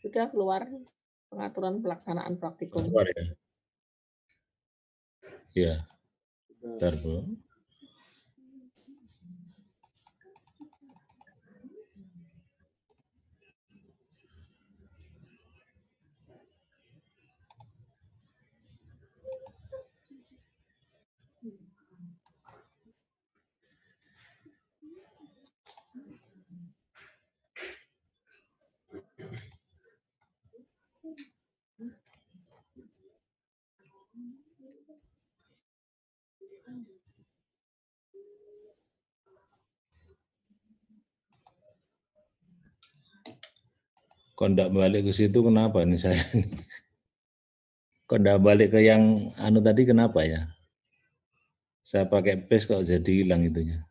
Sudah keluar pengaturan pelaksanaan praktikum. Keluar ya? Iya. Bentar, Bu. Kok enggak balik ke situ kenapa nih saya? Kok enggak balik ke yang anu tadi kenapa ya? Saya pakai paste kok jadi hilang itunya.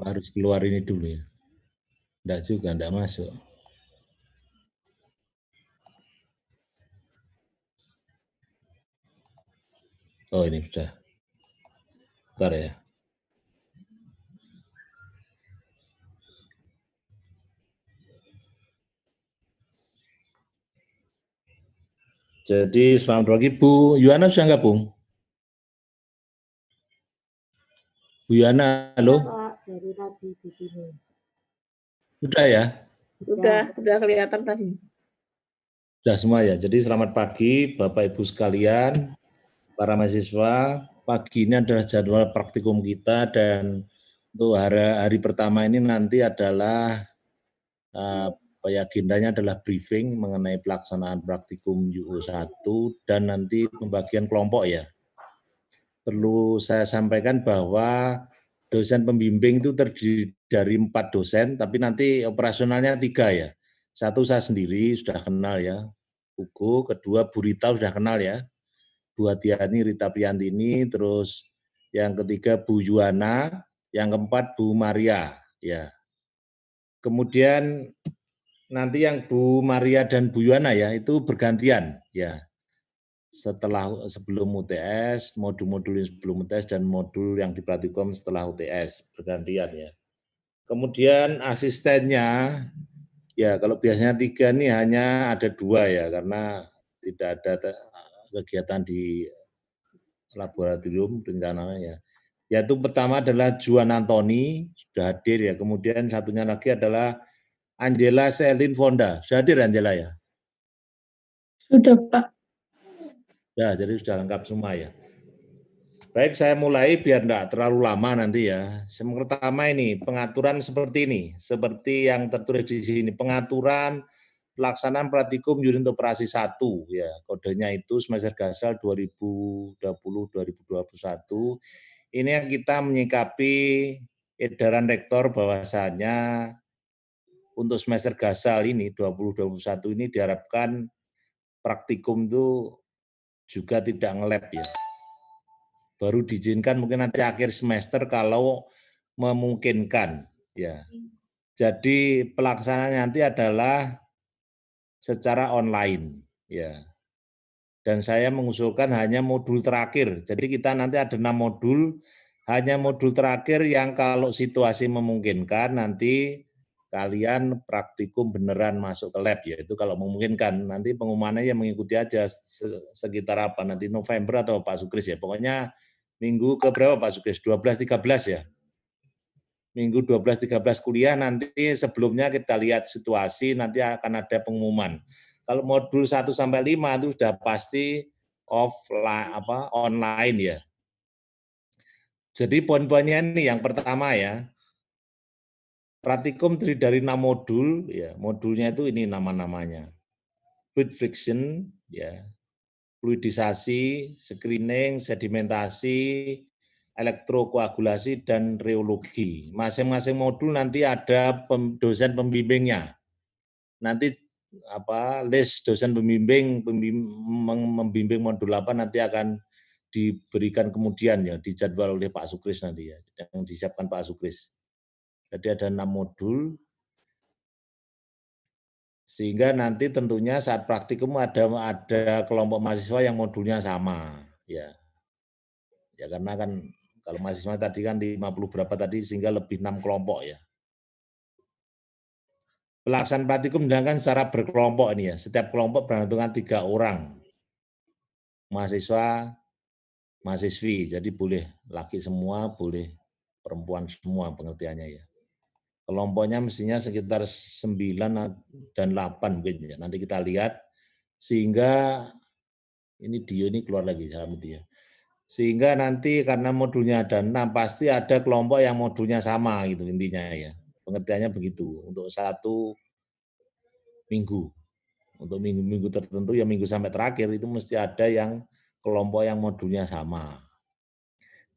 Harus keluar ini dulu ya. Enggak juga, enggak masuk. Oh ini sudah. Bentar ya. Jadi selamat pagi Bu Yuana sudah gabung? Bu Yuana, halo? Pak, dari tadi di sini. Sudah ya? Sudah kelihatan tadi. Sudah semua ya. Jadi selamat pagi Bapak Ibu sekalian, para mahasiswa. Pagi ini adalah jadwal praktikum kita dan untuk hari pertama ini nanti adalah agendanya adalah briefing mengenai pelaksanaan praktikum UU1 dan nanti pembagian kelompok ya. Perlu saya sampaikan bahwa dosen pembimbing itu terdiri dari 4 dosen, tapi nanti operasionalnya 3 ya. Satu saya sendiri sudah kenal ya, Hugo. Kedua Bu Rita sudah kenal ya, Bu Hatiani, Rita Priantini. Terus yang ketiga Bu Yuana, yang keempat Bu Maria ya. Kemudian nanti yang Bu Maria dan Bu Yuana ya itu bergantian ya. Sebelum UTS, modul-modul yang sebelum UTS dan modul yang di praktikum setelah UTS bergantian ya. Kemudian asistennya ya kalau biasanya 3 nih hanya ada 2 ya karena tidak ada kegiatan di laboratorium rencananya ya. Yaitu pertama adalah Juan Antoni sudah hadir ya. Kemudian satunya lagi adalah Angela Selin Fonda. Sudah hadir Angela ya? Sudah Pak. Ya, jadi sudah lengkap semua ya. Baik, saya mulai biar enggak terlalu lama nanti ya. Yang pertama ini, pengaturan seperti ini. Seperti yang tertulis di sini, pengaturan pelaksanaan praktikum unit operasi 1 ya. Kodenya itu semester gasal 2020-2021. Ini yang kita menyikapi edaran rektor bahwasanya untuk semester gasal ini 2021 ini diharapkan praktikum itu juga tidak nge-lab ya. Baru diizinkan mungkin nanti akhir semester kalau memungkinkan ya. Jadi pelaksanaannya nanti adalah secara online ya. Dan saya mengusulkan hanya modul terakhir. Jadi kita nanti ada 6 modul, hanya modul terakhir yang kalau situasi memungkinkan nanti kalian praktikum beneran masuk ke lab ya. Itu kalau memungkinkan. Nanti pengumumannya ya mengikuti aja sekitar apa nanti November atau Pak Sukris ya. Pokoknya minggu ke berapa Pak Sukris? 12-13 ya. Minggu 12-13 kuliah nanti sebelumnya kita lihat situasi nanti akan ada pengumuman. Kalau modul 1 sampai 5 itu sudah pasti offline online ya. Jadi poin-poinnya ini yang pertama ya. Praktikum terdiri dari 6 modul ya. Modulnya itu ini nama-namanya. Fluid friction ya. Fluidisasi, screening, sedimentasi, elektrokoagulasi dan reologi. Masing-masing modul nanti ada dosen pembimbingnya. Nanti list dosen pembimbing membimbing modul apa nanti akan diberikan kemudian ya dijadwal oleh Pak Sukris nanti ya yang disiapkan Pak Sukris. Jadi ada 6 modul. Sehingga nanti tentunya saat praktikum ada kelompok mahasiswa yang modulnya sama, ya. Ya karena kan kalau mahasiswa tadi kan 50 berapa tadi sehingga lebih 6 kelompok ya. Pelaksanaan praktikum dilakukan secara berkelompok ini ya. Setiap kelompok berhitungan 3 orang. Mahasiswa, mahasiswi. Jadi boleh laki semua, boleh perempuan semua pengertiannya ya. Kelompoknya mestinya sekitar 9 dan 8 mungkin ya. Nanti kita lihat sehingga ini Dio ini keluar lagi salam dia. Sehingga nanti karena modulnya ada 6 pasti ada kelompok yang modulnya sama gitu intinya ya. Pengertiannya begitu untuk 1 minggu. Untuk minggu-minggu tertentu ya minggu sampai terakhir itu mesti ada yang kelompok yang modulnya sama.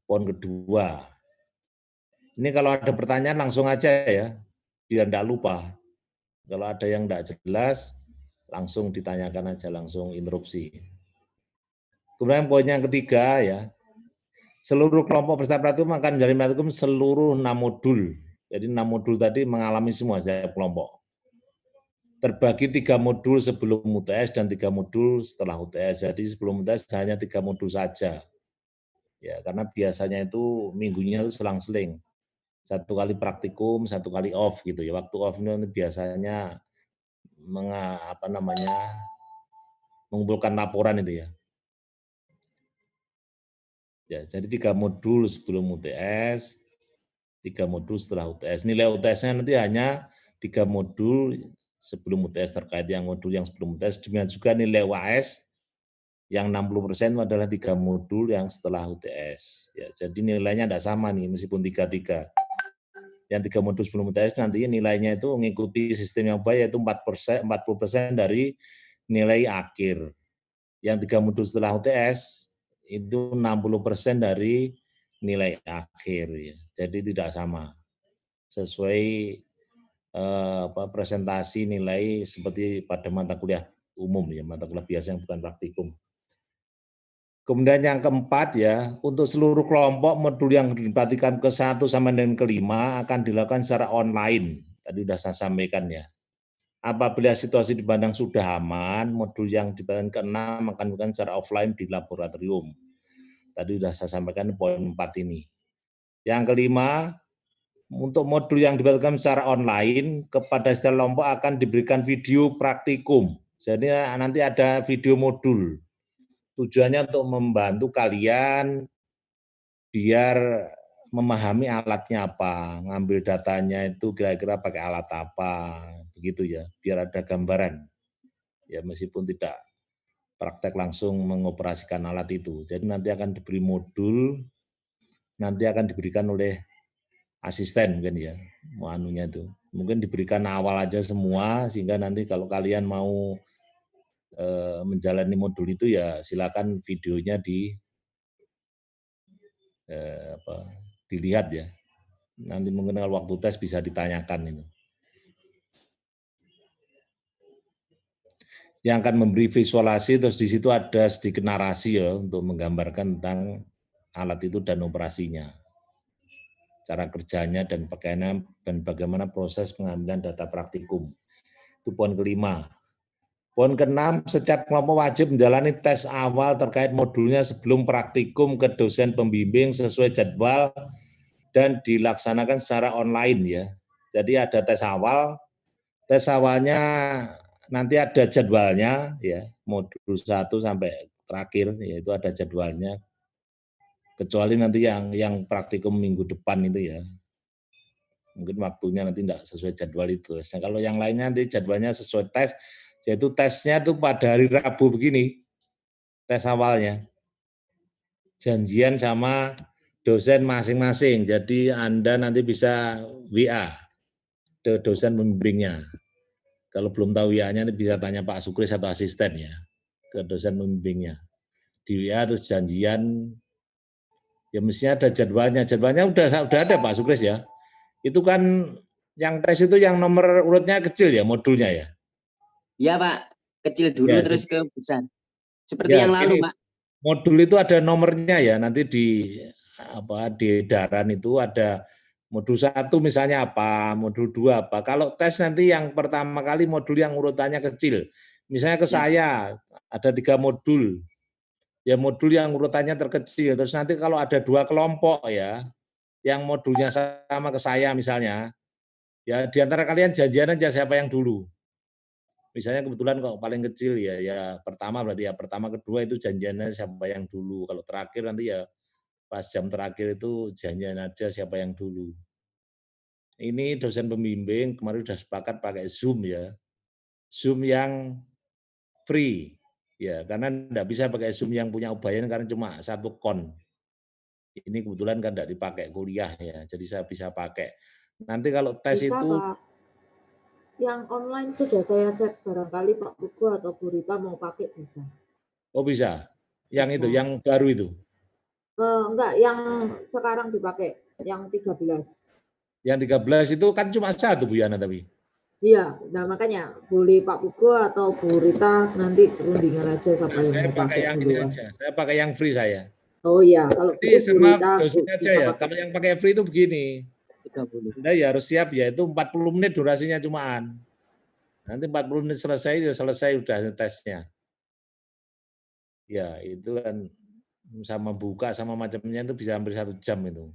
Poin kedua, ini kalau ada pertanyaan langsung aja ya, biar enggak lupa. Kalau ada yang enggak jelas, langsung ditanyakan aja, langsung interupsi. Kemudian poin yang ketiga ya, seluruh kelompok peserta praktikum akan menjalani praktikum seluruh 6 modul. Jadi 6 modul tadi mengalami semua setiap kelompok. Terbagi 3 modul sebelum UTS dan 3 modul setelah UTS. Jadi sebelum UTS hanya 3 modul saja. Ya, karena biasanya itu minggunya itu selang-seling. 1 kali praktikum, 1 kali off gitu ya. Waktu off ini biasanya mengumpulkan laporan itu ya. Ya, jadi 3 modul sebelum UTS, 3 modul setelah UTS. Nilai UTS-nya nanti hanya 3 modul sebelum UTS terkait yang modul yang sebelum UTS. Demikian juga nilai UAS yang 60% adalah 3 modul yang setelah UTS. Ya, jadi nilainya tidak sama nih meskipun 3-3. Yang 3 modul sebelum UTS nantinya nilainya itu mengikuti sistem yang baik yaitu 40% dari nilai akhir. Yang 3 modul setelah UTS itu 60% dari nilai akhir ya. Jadi tidak sama. Sesuai presentasi nilai seperti pada mata kuliah umum ya, mata kuliah biasa yang bukan praktikum. Kemudian yang keempat ya, untuk seluruh kelompok modul yang diperhatikan ke-1 sampai dengan ke-5 akan dilakukan secara online. Tadi sudah saya sampaikan ya. Apabila situasi dipandang sudah aman, modul yang diperhatikan ke-6 akan dilakukan secara offline di laboratorium. Tadi sudah saya sampaikan poin 4 ini. Yang kelima, untuk modul yang diperhatikan secara online, kepada setiap kelompok akan diberikan video praktikum. Jadi nanti ada video modul. Tujuannya untuk membantu kalian biar memahami alatnya apa, ngambil datanya itu kira-kira pakai alat apa, begitu ya, biar ada gambaran. Ya meskipun tidak praktek langsung mengoperasikan alat itu. Jadi nanti akan diberi modul, nanti akan diberikan oleh asisten mungkin ya, anunya itu. Mungkin diberikan awal aja semua, sehingga nanti kalau kalian mau menjalani modul itu ya silakan videonya dilihat ya. Nanti mungkin kalau waktu tes bisa ditanyakan itu. Yang akan memberi visualisasi, terus di situ ada sedikit narasi ya untuk menggambarkan tentang alat itu dan operasinya, cara kerjanya dan pakaiannya dan bagaimana proses pengambilan data praktikum. Itu poin kelima. Poin keenam, setiap kelompok wajib menjalani tes awal terkait modulnya sebelum praktikum ke dosen pembimbing sesuai jadwal dan dilaksanakan secara online ya. Jadi ada tes awal, tes awalnya nanti ada jadwalnya ya, modul 1 sampai terakhir yaitu ada jadwalnya. Kecuali nanti yang praktikum minggu depan itu ya. Mungkin waktunya nanti tidak sesuai jadwal itu. Nah, kalau yang lainnya nanti jadwalnya sesuai tes, yaitu tesnya itu pada hari Rabu begini, tes awalnya. Janjian sama dosen masing-masing, jadi Anda nanti bisa WA ke dosen pembimbingnya. Kalau belum tahu WA-nya nanti bisa tanya Pak Sukris atau asisten ya, ke dosen pembimbingnya. Di WA terus janjian, ya mestinya ada jadwalnya. Jadwalnya udah ada Pak Sukris ya. Itu kan yang tes itu yang nomor urutnya kecil ya modulnya ya. Iya Pak, kecil dulu Ya, terus ke besar. Seperti ya, yang lalu gini, Pak. modul itu ada nomornya ya, nanti di edaran itu ada Modul 1 misalnya apa, modul 2 apa. Kalau tes nanti yang pertama kali modul yang urutannya kecil. Misalnya ke saya ada 3 modul. Ya modul yang urutannya terkecil. Terus nanti kalau ada 2 kelompok ya, yang modulnya sama ke saya misalnya, ya di antara kalian janjian aja siapa yang dulu. Misalnya kebetulan kalau paling kecil ya pertama berarti ya pertama kedua itu janjiannya siapa yang dulu. Kalau terakhir nanti ya pas jam terakhir itu janjian aja siapa yang dulu. Ini dosen pembimbing kemarin sudah sepakat pakai Zoom ya. Zoom yang free. Ya, karena enggak bisa pakai Zoom yang punya ubayan karena cuma 1 kon. Ini kebetulan kan enggak dipakai kuliah ya, jadi saya bisa pakai. Nanti kalau tes Bisa, itu Pak. Yang online sudah saya set, barangkali Pak Pugu atau Bu Rita mau pakai bisa. oh bisa. Yang itu, Bisa. yang baru itu. Enggak, yang sekarang dipakai, yang 13. Yang 13 itu kan cuma 1 Bu Yana tapi. Iya, nah makanya boleh Pak Pugu atau Bu Rita nanti perundingan aja siapa yang Saya mau pakai pakai yang ini duluan. aja, saya pakai yang free saya. Oh iya, kalau Jadi gitu Bu sama Rita dosen aja bisa ya, pakai. kalau yang pakai free itu begini. 30. Anda ya harus siap ya, itu 40 menit durasinya cumaan. Nanti 40 menit selesai, ya selesai udah tesnya. Ya, itu kan sama buka sama macamnya itu bisa hampir 1 jam itu.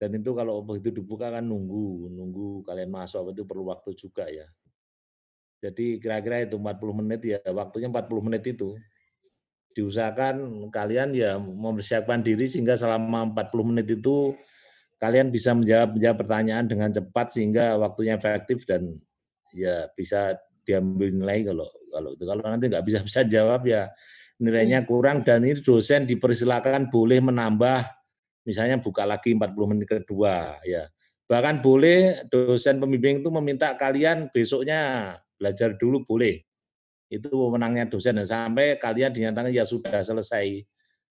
Dan itu kalau begitu dibuka kan nunggu kalian masuk, apa itu perlu waktu juga ya. Jadi kira-kira itu 40 menit ya, waktunya 40 menit itu. Diusahakan kalian ya mempersiapkan diri sehingga selama 40 menit itu kalian bisa menjawab pertanyaan dengan cepat sehingga waktunya efektif dan ya bisa diambil nilai kalau nanti nggak bisa jawab ya nilainya kurang dan ini dosen dipersilakan boleh menambah misalnya buka lagi 40 menit kedua ya. Bahkan boleh dosen pembimbing itu meminta kalian besoknya belajar dulu boleh. Itu wewenangnya dosen dan sampai kalian dinyatakan ya sudah selesai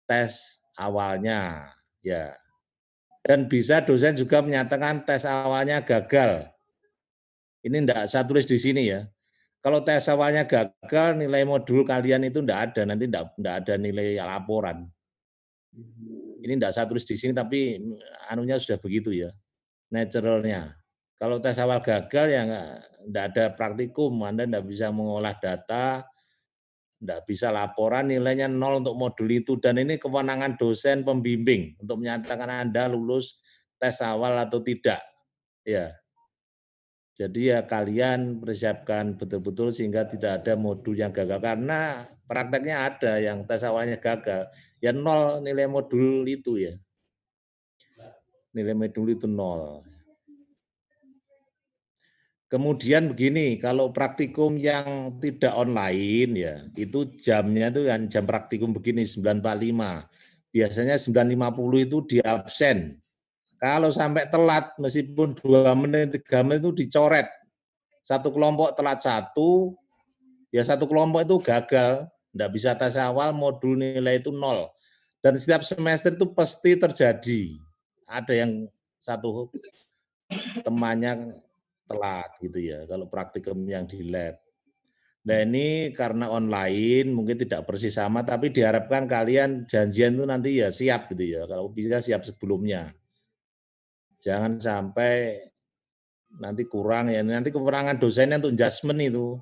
tes awalnya ya. Dan bisa dosen juga menyatakan tes awalnya gagal. Ini enggak saya tulis di sini ya. Kalau tes awalnya gagal, nilai modul kalian itu enggak ada, nanti enggak ada nilai laporan. Ini enggak saya tulis di sini, tapi anunya sudah begitu ya, naturalnya. Kalau tes awal gagal ya enggak ada praktikum, Anda enggak bisa mengolah data, enggak bisa laporan, nilainya 0 untuk modul itu. Dan ini kewenangan dosen pembimbing untuk menyatakan Anda lulus tes awal atau tidak. Ya, jadi ya kalian persiapkan betul-betul sehingga tidak ada modul yang gagal. Karena prakteknya ada yang tes awalnya gagal. Ya 0 nilai modul itu ya. Nilai modul itu 0. Kemudian begini, kalau praktikum yang tidak online ya, itu jamnya itu kan jam praktikum begini 9.45. Biasanya 9.50 itu di absen. Kalau sampai telat meskipun 2 menit, 3 menit itu dicoret. Satu kelompok telat 1, ya satu kelompok itu gagal, enggak bisa tes awal, modul nilai itu 0. Dan setiap semester itu pasti terjadi. Ada yang satu temannya telat gitu ya, kalau praktikum yang di lab. Nah ini karena online mungkin tidak persis sama, tapi diharapkan kalian janjian itu nanti ya siap gitu ya, kalau bisa siap sebelumnya. Jangan sampai nanti kurang ya, nanti kekurangan dosennya untuk adjustment itu.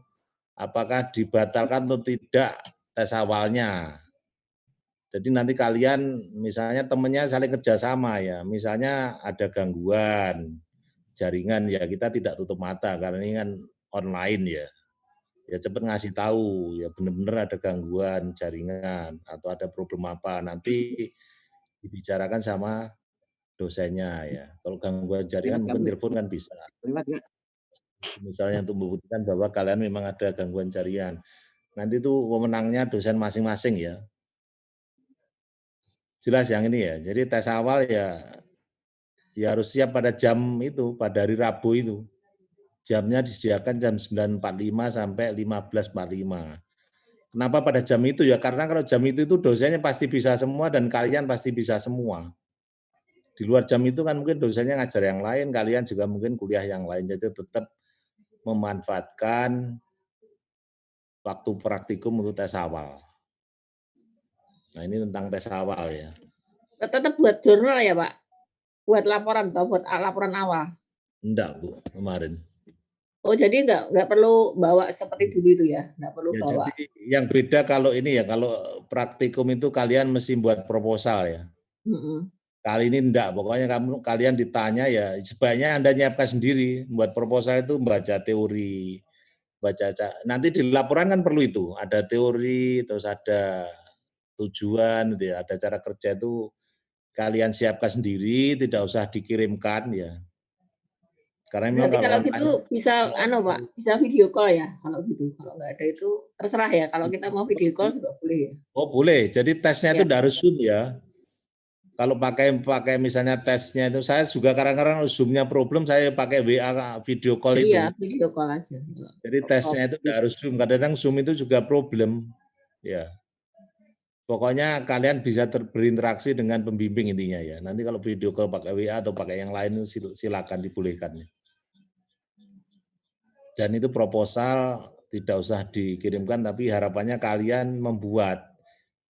Apakah dibatalkan atau tidak tes awalnya. Jadi nanti kalian misalnya temannya saling kerjasama ya, misalnya ada gangguan jaringan ya kita tidak tutup mata karena ini kan online ya. Ya cepat ngasih tahu ya benar-benar ada gangguan jaringan atau ada problem apa nanti dibicarakan sama dosennya ya. Kalau gangguan jaringan mungkin telepon kan bisa. Lewat nggak? Misalnya untuk membuktikan bahwa kalian memang ada gangguan jaringan. Nanti itu wewenangnya dosen masing-masing ya. Jelas yang ini ya. Jadi tes awal ya harus siap pada jam itu, pada hari Rabu itu. Jamnya disediakan jam 9.45 sampai 15.45. Kenapa pada jam itu ya? Karena kalau jam itu dosennya pasti bisa semua dan kalian pasti bisa semua. Di luar jam itu kan mungkin dosennya ngajar yang lain, kalian juga mungkin kuliah yang lain. Jadi tetap memanfaatkan waktu praktikum untuk tes awal. Nah ini tentang tes awal ya. Tetap buat jurnal ya Pak? buat laporan atau buat laporan awal? Enggak, Bu, kemarin. Oh, jadi nggak perlu bawa seperti dulu itu ya? Nggak perlu Ya, bawa. jadi yang beda kalau ini ya, kalau praktikum itu kalian mesti buat proposal ya. Mhm. Kali ini enggak, pokoknya kalian ditanya ya sebaiknya Anda nyiapkan sendiri. Buat proposal itu baca teori, nanti di laporan kan perlu itu, ada teori, terus ada tujuan, gitu ya, ada cara kerja itu kalian siapkan sendiri, tidak usah dikirimkan ya. Karena memang Berarti kalau kalau online, gitu bisa Pak, bisa video call ya kalau gitu? Kalau nggak ada itu terserah ya, kalau kita mau video call juga boleh ya? oh boleh, jadi tesnya itu Ya. tidak harus Zoom ya. Kalau pakai misalnya tesnya itu, saya juga kadang-kadang Zoom-nya problem, saya pakai WA video call itu. Iya, video call aja. Jadi tesnya itu tidak harus Zoom, kadang-kadang Zoom itu juga problem. Ya, pokoknya kalian bisa berinteraksi dengan pembimbing intinya ya. Nanti kalau video call pakai WA atau pakai yang lain silakan dibolehkan. Dan itu proposal tidak usah dikirimkan, tapi harapannya kalian membuat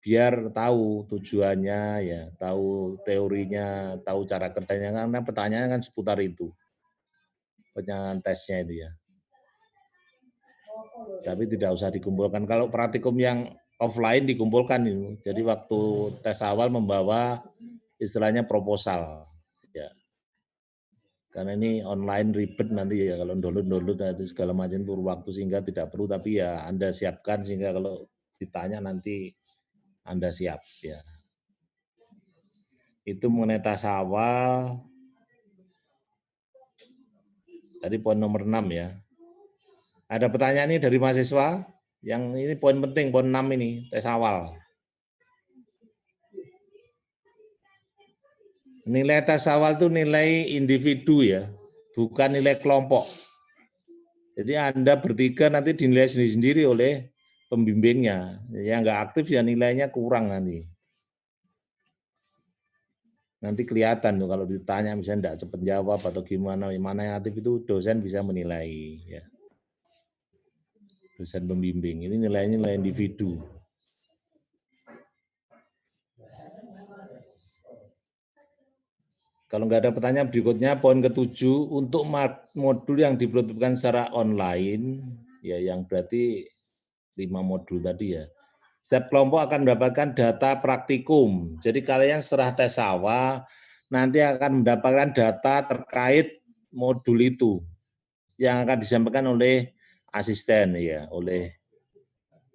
biar tahu tujuannya ya, tahu teorinya, tahu cara kerjanya, karena pertanyaannya kan seputar itu. Pertanyaan tesnya itu ya. Tapi tidak usah dikumpulkan. Kalau praktikum yang offline dikumpulkan itu. Jadi waktu tes awal membawa istilahnya proposal. Ya. Karena ini online ribet nanti ya, kalau download itu segala macam perlu waktu sehingga tidak perlu, tapi ya Anda siapkan sehingga kalau ditanya nanti Anda siap ya. Itu mengenai tas awal. Tadi poin nomor 6 ya. Ada pertanyaan ini dari mahasiswa? Yang ini poin penting, poin 6 ini, tes awal. Nilai tes awal itu nilai individu ya, bukan nilai kelompok. Jadi Anda bertiga nanti dinilai sendiri-sendiri oleh pembimbingnya. Yang nggak aktif ya nilainya kurang nanti. Nanti kelihatan tuh kalau ditanya misalnya tidak cepat jawab atau gimana, mana yang aktif itu dosen bisa menilai. Ya. Dosen pembimbing, ini nilainya nilai individu. Kalau nggak ada pertanyaan berikutnya, poin ke-7, untuk modul yang diperuntukkan secara online, ya yang berarti 5 modul tadi ya. Setiap kelompok akan mendapatkan data praktikum. Jadi kalian setelah tes awal, nanti akan mendapatkan data terkait modul itu yang akan disampaikan oleh asisten ya, oleh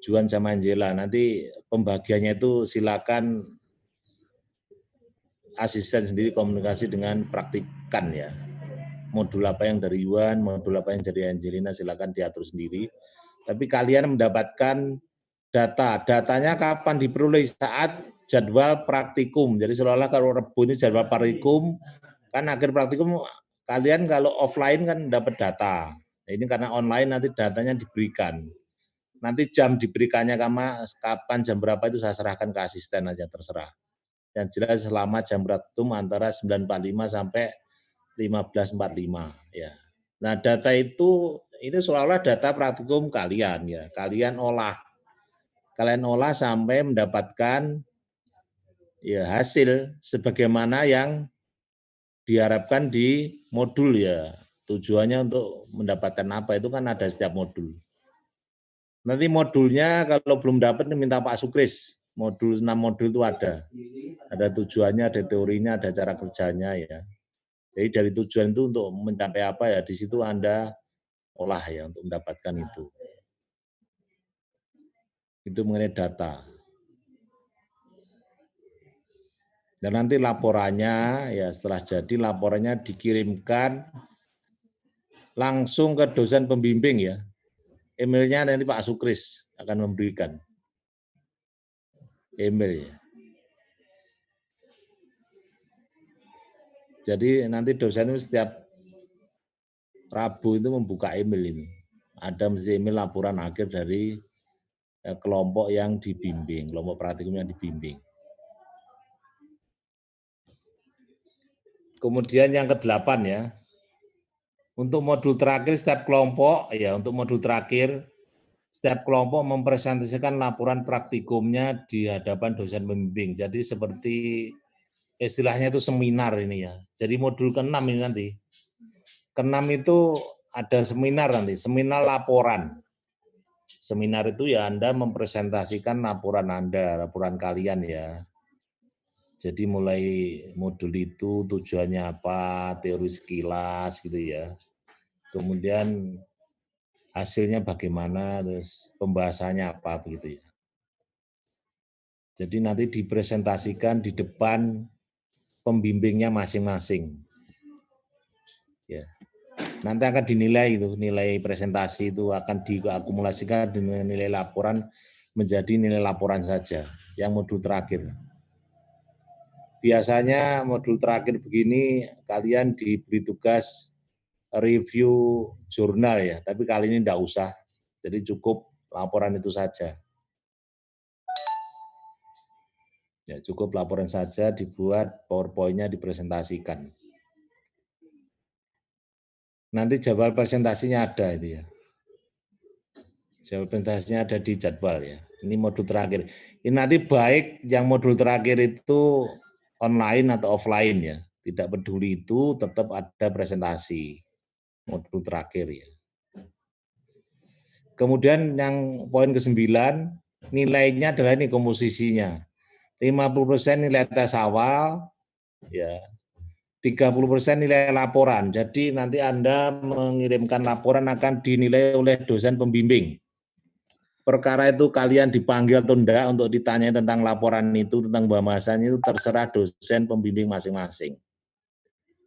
Juan sama Angela. Nanti pembagiannya itu silakan asisten sendiri komunikasi dengan praktikan ya. Modul apa yang dari Yuan, modul apa yang dari Angelina silakan diatur sendiri. Tapi kalian mendapatkan datanya kapan diperoleh saat jadwal praktikum. Jadi seolah-olah kalau Rebu ini jadwal praktikum, kan akhir praktikum kalian kalau offline kan dapat data. Nah, ini karena online nanti datanya diberikan. Nanti jam diberikannya kapan, jam berapa itu saya serahkan ke asisten aja, terserah. Yang jelas selama jam praktikum antara 9.45 sampai 15.45 ya. Nah, data itu ini seolah-olah data praktikum kalian ya. Kalian olah sampai mendapatkan ya hasil sebagaimana yang diharapkan di modul ya. Tujuannya untuk mendapatkan apa itu kan ada setiap modul. Nanti modulnya kalau belum dapat minta Pak Sukris. Modul 6 modul itu ada. Ada tujuannya, ada teorinya, ada cara kerjanya ya. Jadi dari tujuan itu untuk mencapai apa ya, di situ Anda olah ya untuk mendapatkan itu. Itu mengenai data. Dan nanti laporannya ya setelah jadi laporannya dikirimkan langsung ke dosen pembimbing ya. Emailnya nanti Pak Sukris akan memberikan email ya. Jadi nanti dosen itu setiap Rabu itu membuka email ini. Ada mesti email laporan akhir dari kelompok yang dibimbing, kelompok praktikum yang dibimbing. Kemudian yang ke-8 ya. Untuk modul terakhir setiap kelompok ya, untuk modul terakhir setiap kelompok mempresentasikan laporan praktikumnya di hadapan dosen pembimbing. Jadi seperti istilahnya itu seminar ini ya. Jadi modul ke-6 ini nanti. Ke-6 itu ada seminar nanti, seminar laporan. Seminar itu ya Anda mempresentasikan laporan Anda, laporan kalian ya. Jadi mulai modul itu tujuannya apa, teori sekilas gitu ya. Kemudian hasilnya bagaimana, terus pembahasannya apa begitu ya. Jadi nanti dipresentasikan di depan pembimbingnya masing-masing. Ya. Nanti akan dinilai itu, nilai presentasi itu akan diakumulasikan dengan nilai laporan menjadi nilai laporan saja yang modul terakhir. Biasanya modul terakhir begini kalian diberi tugas review jurnal ya, tapi kali ini tidak usah. Jadi cukup laporan itu saja. Ya, cukup laporan saja dibuat, PowerPoint-nya dipresentasikan. Nanti jadwal presentasinya ada itu ya. Jadwal presentasinya ada di jadwal ya. Ini modul terakhir. Ini nanti baik yang modul terakhir itu online atau offline ya. Tidak peduli itu tetap ada presentasi modul terakhir ya. Kemudian yang poin ke-9, nilainya adalah ini komposisinya. 50% nilai tes awal, ya 30% nilai laporan. Jadi nanti Anda mengirimkan laporan akan dinilai oleh dosen pembimbing. Perkara itu kalian dipanggil atau enggak untuk ditanya tentang laporan itu, tentang bahasanya itu terserah dosen pembimbing masing-masing.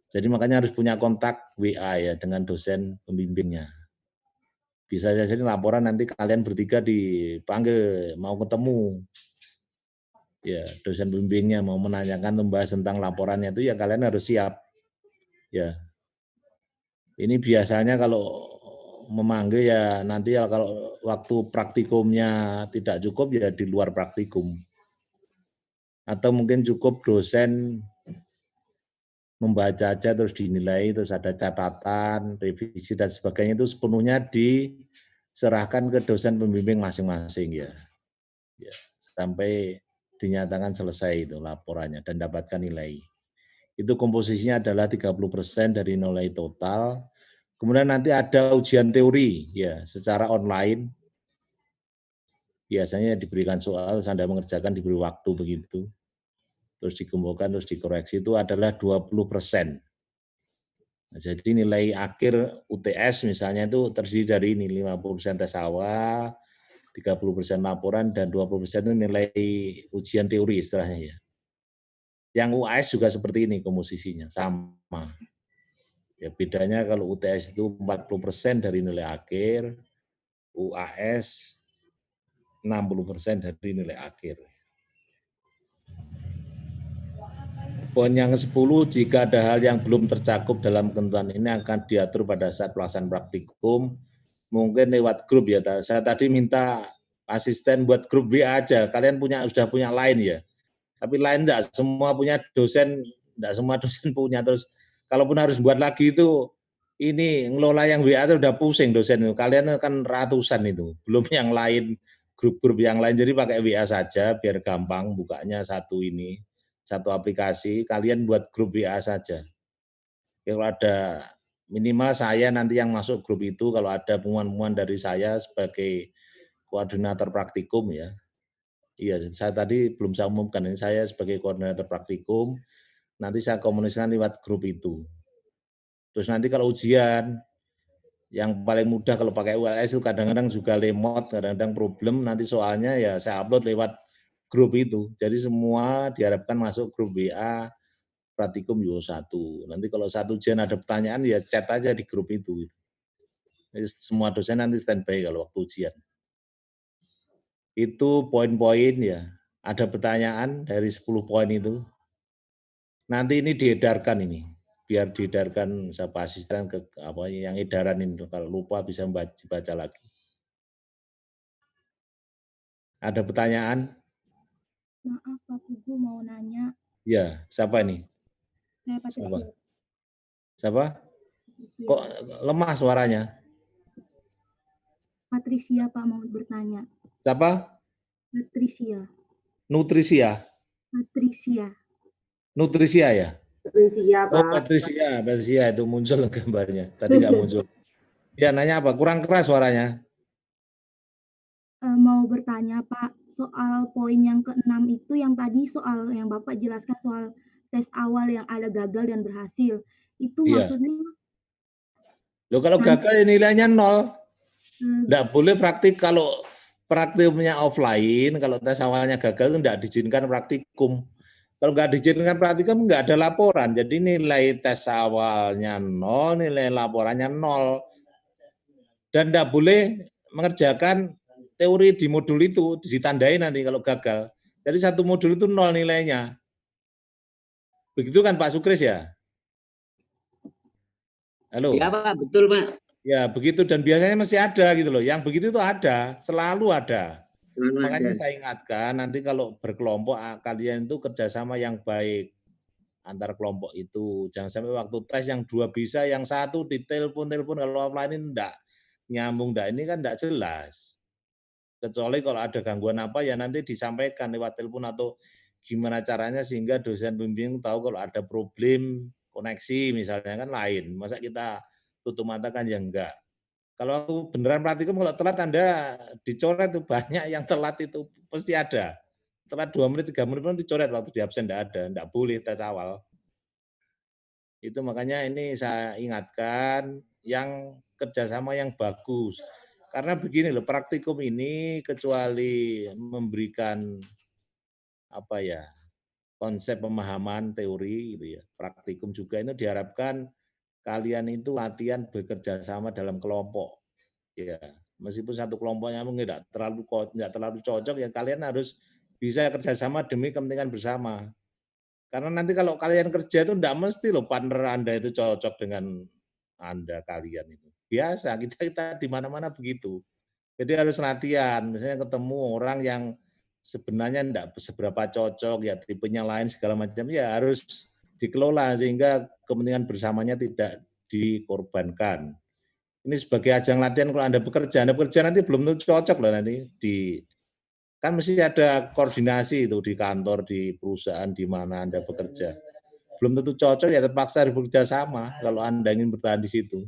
Jadi makanya harus punya kontak WA ya dengan dosen pembimbingnya. Bisa saja ini laporan nanti kalian bertiga dipanggil mau ketemu. Ya, dosen pembimbingnya mau menanyakan membahas tentang laporannya itu ya kalian harus siap. Ya. Ini biasanya kalau memanggil ya nanti ya kalau waktu praktikumnya tidak cukup ya di luar praktikum. Atau mungkin cukup dosen membaca aja terus dinilai, terus ada catatan, revisi dan sebagainya itu sepenuhnya diserahkan ke dosen pembimbing masing-masing ya. Ya, sampai dinyatakan selesai itu laporannya dan dapatkan nilai. Itu komposisinya adalah 30% dari nilai total. Kemudian nanti ada ujian teori ya secara online. Biasanya diberikan soal, Anda mengerjakan diberi waktu begitu. Terus dikumpulkan, terus dikoreksi itu adalah 20%. Nah, jadi nilai akhir UTS misalnya itu terdiri dari ini 50% tes awal, 30% laporan, dan 20% itu nilai ujian teori istilahnya ya. Yang UAS juga seperti ini komposisinya, sama. Ya bedanya kalau UTS itu 40% dari nilai akhir, UAS 60% dari nilai akhir. Poin yang ke-10, jika ada hal yang belum tercakup dalam ketentuan ini akan diatur pada saat pelaksanaan praktikum, mungkin lewat grup ya. Saya tadi minta asisten buat grup WA aja, kalian sudah punya line ya. Tapi line enggak, semua punya dosen, enggak semua dosen punya. Terus kalaupun harus buat lagi itu, ini ngelola yang WA itu udah pusing dosen itu. Kalian kan ratusan itu, belum yang lain, grup-grup yang lain. Jadi pakai WA saja biar gampang bukanya satu aplikasi, kalian buat grup WA saja. Kalau ada minimal saya nanti yang masuk grup itu, kalau ada pengumuman dari saya sebagai koordinator praktikum ya. Iya, saya tadi belum saya umumkan, ini saya sebagai koordinator praktikum, nanti saya komunikasikan lewat grup itu. Terus nanti kalau ujian, yang paling mudah kalau pakai ULS itu kadang-kadang juga lemot, kadang-kadang problem, nanti soalnya ya saya upload lewat grup itu. Jadi semua diharapkan masuk grup WA Praktikum Yo 1. Nanti kalau satu ujian ada pertanyaan ya chat aja di grup itu. Jadi semua dosen nanti standby kalau waktu ujian. Itu poin-poin ya. Ada pertanyaan dari 10 poin itu. Nanti ini diedarkan ini. Biar diedarkan siapa asisten ke apa yang edaran ini. Kalau lupa bisa baca lagi. Ada pertanyaan? Maaf Pak Pugu mau nanya. Ya, siapa ini? Saya Patricia. Siapa? Kok lemah suaranya? Patricia Pak mau bertanya. Siapa? Patricia. Nutrisia. Patricia. Nutrisia ya? Nutrisia, Oh, Pak. Patricia itu muncul gambarnya. Tadi nggak muncul. Ya, nanya apa? Kurang keras suaranya. Mau bertanya Pak, soal poin yang ke-6 itu yang tadi soal yang Bapak jelaskan soal tes awal yang ada gagal dan berhasil. Itu Iya. maksudnya Loh, kalau nanti gagal ya nilainya 0. eee, Nggak boleh praktik kalau praktikumnya offline, kalau tes awalnya gagal itu nggak diizinkan praktikum. Kalau nggak diizinkan praktikum nggak ada laporan. Jadi nilai tes awalnya 0, nilai laporannya 0. Dan nggak boleh mengerjakan teori di modul itu, ditandai nanti kalau gagal. Jadi satu modul itu 0 nilainya. Begitu kan Pak Sukris ya? Halo? Ya Pak, betul Pak. Ya begitu, dan biasanya masih ada gitu loh. Yang begitu itu ada, selalu ada. Selalu Makanya ada. saya ingatkan nanti kalau berkelompok kalian itu kerjasama yang baik antar kelompok itu. Jangan sampai waktu tes yang 2 bisa, yang satu ditelepon-telepon, kalau offline ini enggak nyambung, enggak, ini kan enggak jelas. Kecuali kalau ada gangguan apa ya nanti disampaikan lewat telepon atau gimana caranya sehingga dosen pembimbing tahu kalau ada problem koneksi misalnya, kan lain. Masa kita tutup mata kan ya enggak. Kalau aku beneran praktikum kalau telat Anda dicoret tuh, banyak yang telat itu pasti ada. Telat 2 menit, 3 menit pun dicoret waktu di absen, enggak ada, enggak boleh tes awal. Itu makanya ini saya ingatkan yang kerjasama yang bagus. Karena begini loh, praktikum ini kecuali memberikan apa ya, konsep pemahaman teori gitu ya, praktikum juga itu diharapkan kalian itu latihan bekerja sama dalam kelompok. Ya, meskipun satu kelompoknya mungkin nggak terlalu cocok, ya kalian harus bisa kerjasama demi kepentingan bersama. Karena nanti kalau kalian kerja itu enggak mesti loh partner Anda itu cocok dengan Anda, kalian itu. Biasa, kita di mana-mana begitu. Jadi harus latihan, misalnya ketemu orang yang sebenarnya enggak seberapa cocok, ya tipenya lain segala macam, ya harus dikelola sehingga kepentingan bersamanya tidak dikorbankan. Ini sebagai ajang latihan kalau Anda bekerja nanti belum tentu cocok loh nanti kan mesti ada koordinasi itu di kantor, di perusahaan di mana Anda bekerja. Belum tentu cocok ya terpaksa harus bekerja sama kalau Anda ingin bertahan di situ.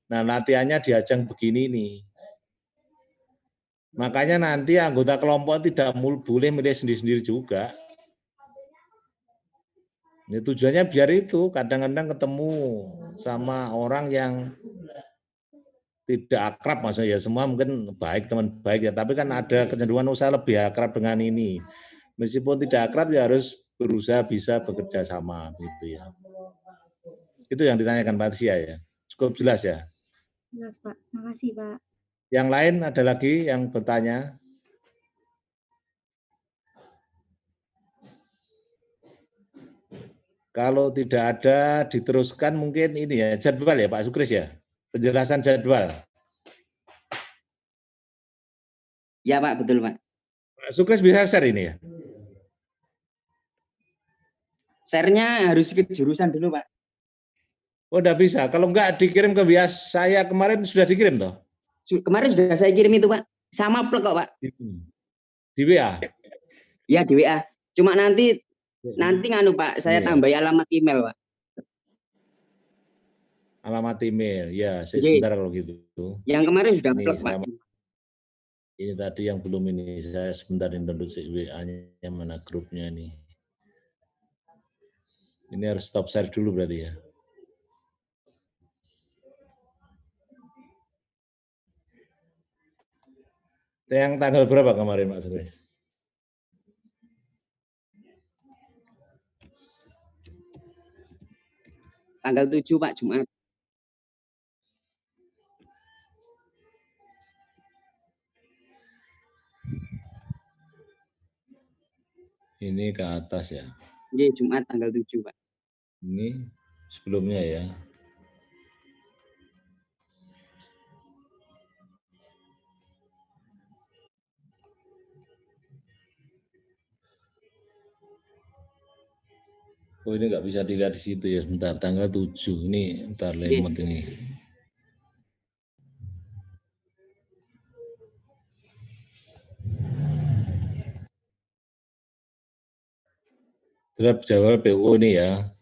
Nah, latihannya di ajang begini nih. Makanya nanti anggota kelompok tidak boleh milih sendiri-sendiri juga. Ya, tujuannya biar itu kadang-kadang ketemu sama orang yang tidak akrab, maksudnya ya semua mungkin baik, teman baik ya, tapi kan ada kecenderungan usaha lebih akrab dengan ini. Meskipun tidak akrab ya harus berusaha bisa bekerja sama gitu ya. Itu yang ditanyakan Pak Tia ya. Cukup jelas ya. jelas Pak, makasih Pak. Yang lain ada lagi yang bertanya? Kalau tidak ada diteruskan mungkin ini ya, jadwal ya Pak Sukris ya. Penjelasan jadwal. Ya Pak, betul Pak. Pak Sukris bisa share ini ya? Share-nya harus ke jurusan dulu Pak. Oh, enggak bisa. Kalau enggak dikirim ke WA saya kemarin sudah dikirim toh? Kemarin sudah saya kirim itu Pak. Sama plek kok Pak. Di WA? Ya di WA. Cuma nanti nganu Pak, saya Iya. tambahi alamat email Pak. Alamat email. Ya, saya Oke. sebentar kalau gitu. Yang kemarin sudah Ini plek Pak. Ini tadi yang belum ini, saya sebentar ini download WA-nya mana grupnya nih. Ini harus stop share dulu berarti ya. Yang tanggal berapa kemarin Pak Sukri? Tanggal 7 Pak, Jumat. Ini ke atas ya. Iya, Jumat tanggal 7 Pak. Ini sebelumnya ya. Oh, ini nggak bisa dilihat di situ ya, sebentar, tanggal 7, ini ntar lemot ini. Draft jadwal PU ini ya.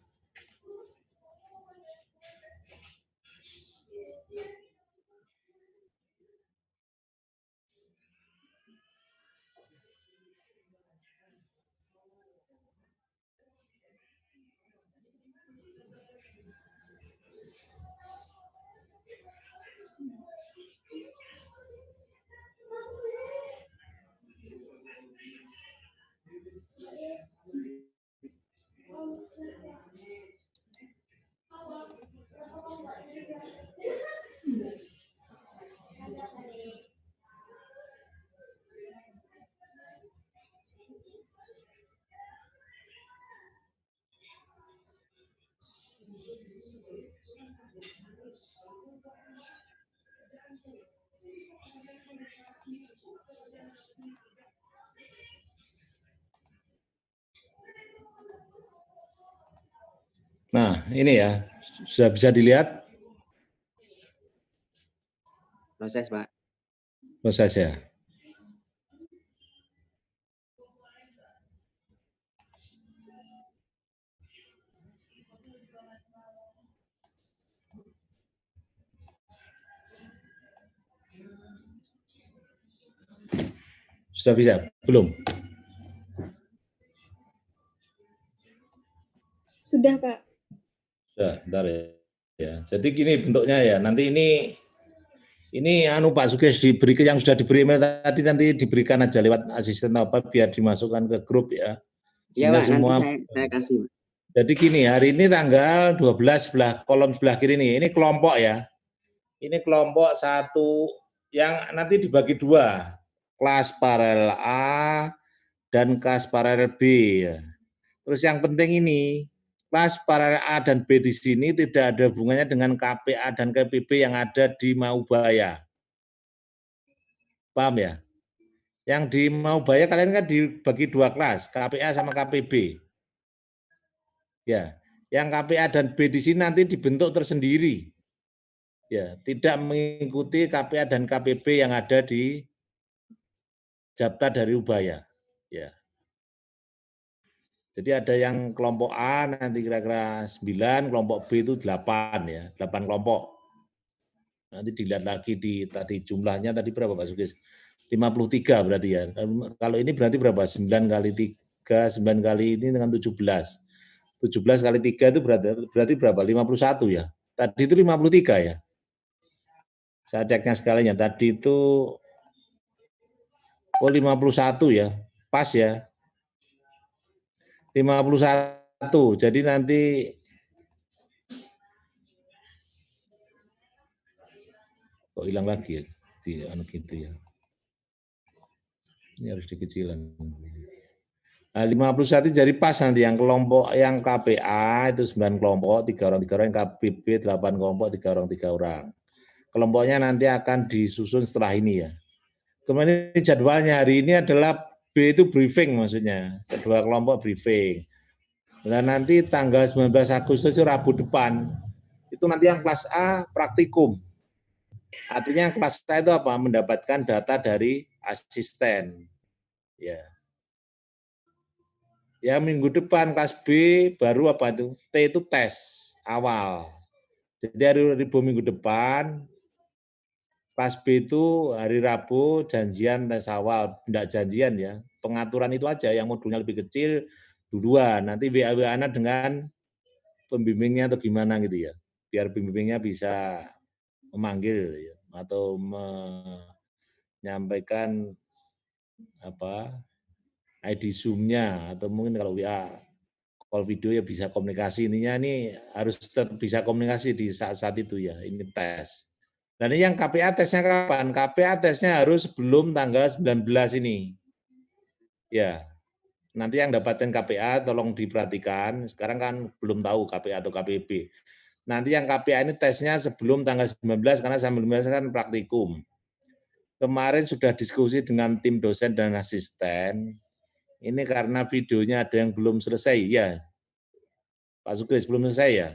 Nah, ini ya, sudah bisa dilihat Proses, Pak. prosesnya. Sudah bisa? Belum? Sudah, Pak. Sudah, bentar ya. Jadi gini bentuknya ya, nanti ini Pak Suges diberi yang sudah diberi email tadi nanti diberikan aja lewat asisten apa biar dimasukkan ke grup ya. Ya, Sehingga Pak, semua nanti saya kasih, Pak. Jadi gini, hari ini tanggal 12 kolom sebelah kiri nih, ini kelompok ya. Ini kelompok satu yang nanti dibagi dua, kelas paralel A dan kelas paralel B. Ya. Terus yang penting ini, kelas paralel A dan B di sini tidak ada hubungannya dengan KPA dan KPB yang ada di Maubaya. Paham ya? Yang di Maubaya kalian kan dibagi dua kelas, KPA sama KPB. Ya, yang KPA dan B di sini nanti dibentuk tersendiri. Ya, tidak mengikuti KPA dan KPB yang ada di Japta dari Ubaya. Ya. Jadi ada yang kelompok A nanti kira-kira 9, kelompok B itu 8 ya, 8 kelompok. Nanti dilihat lagi di tadi jumlahnya tadi berapa Pak Sugis? 53 berarti ya. Kalau ini berarti berapa? 9 kali 3, 9 kali ini dengan 17. 17 kali 3 itu berarti berapa? 51 ya. Tadi itu 53 ya. Saya ceknya sekalinya. Tadi itu 51 ya. Pas ya. 51. Jadi nanti kok hilang lagi ya di anu gitu ya. Ini harus dikecilan. Nah, 51 jadi pas nanti yang kelompok yang KPA itu 9 kelompok, 3 orang, yang KPB 8 kelompok, 3 orang. Kelompoknya nanti akan disusun setelah ini ya. Kemudian jadwalnya hari ini adalah B itu briefing maksudnya, kedua kelompok briefing. Dan nanti tanggal 19 Agustus itu Rabu depan, itu nanti yang kelas A praktikum. Artinya kelas A itu apa? Mendapatkan data dari asisten. Ya. Ya minggu depan kelas B baru apa itu? T itu tes awal. Jadi hari minggu depan kelas B itu hari Rabu janjian tes awal, tidak janjian ya. Pengaturan itu aja yang modulnya lebih kecil duluan. Nanti WA-WA dengan pembimbingnya atau gimana gitu ya. Biar pembimbingnya bisa memanggil ya, atau menyampaikan apa ID Zoom-nya atau mungkin kalau WA call video ya bisa komunikasi. Ininya ini harus bisa komunikasi di saat-saat itu ya. Ini tes. Dan ini yang KPA tesnya kapan? KPA tesnya harus sebelum tanggal 19 ini. Ya. Nanti yang dapatkan KPA tolong diperhatikan. Sekarang kan belum tahu KPA atau KPB. Nanti yang KPA ini tesnya sebelum tanggal 19 karena 19 kan praktikum. Kemarin sudah diskusi dengan tim dosen dan asisten. Ini karena videonya ada yang belum selesai, ya. Pak Sugis, belum selesai ya?